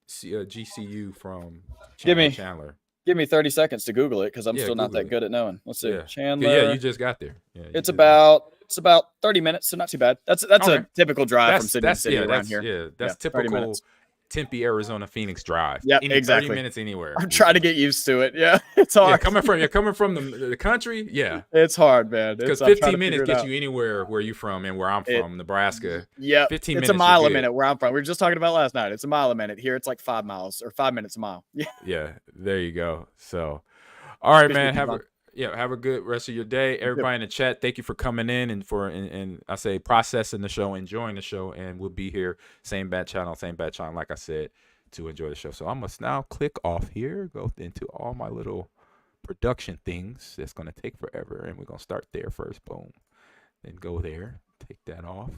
GCU from
Give me-
Chandler?
Give me 30 seconds to Google it because I'm
Yeah,
still not
Google
that
it.
good at knowing. Let's see.
Yeah.
Chandler.
Yeah, you just got there. Yeah, you
It's
just-
about 30 minutes, so not too bad. That's
Okay.
a typical drive from city to city around
that's,
here.
Yeah, that's
30
typical
minutes.
Tempe, Arizona, Phoenix drive.
Yep,
30
exactly.
minutes anywhere.
I'm trying to get used to it. Yeah, it's
Yeah,
hard.
coming from the country, yeah.
It's hard, man.
Because
I'm trying
15
to
minutes
figure it
gets
out.
you anywhere where you from and where I'm from, Nebraska.
Yeah,
15
it's
minutes
a mile
you're
a
good.
minute where I'm from. We were just talking about last night. It's a mile a minute. Here it's like 5 miles or 5 minutes a mile. Yeah.
Yeah, there you go. So, all right,
Good
man.
speaking, Bob.
Have a good rest of your day. Everybody in the chat, thank you for coming in and I say processing the show, enjoying the show, and we'll be here. Same bat channel, like I said. to enjoy the show. So I must now click off here, go into all my little production things. That's going to take forever, and we're going to start there first. Boom. Then go there, take that off.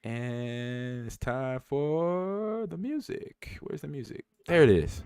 And it's time for the music. Where's the music? There it is.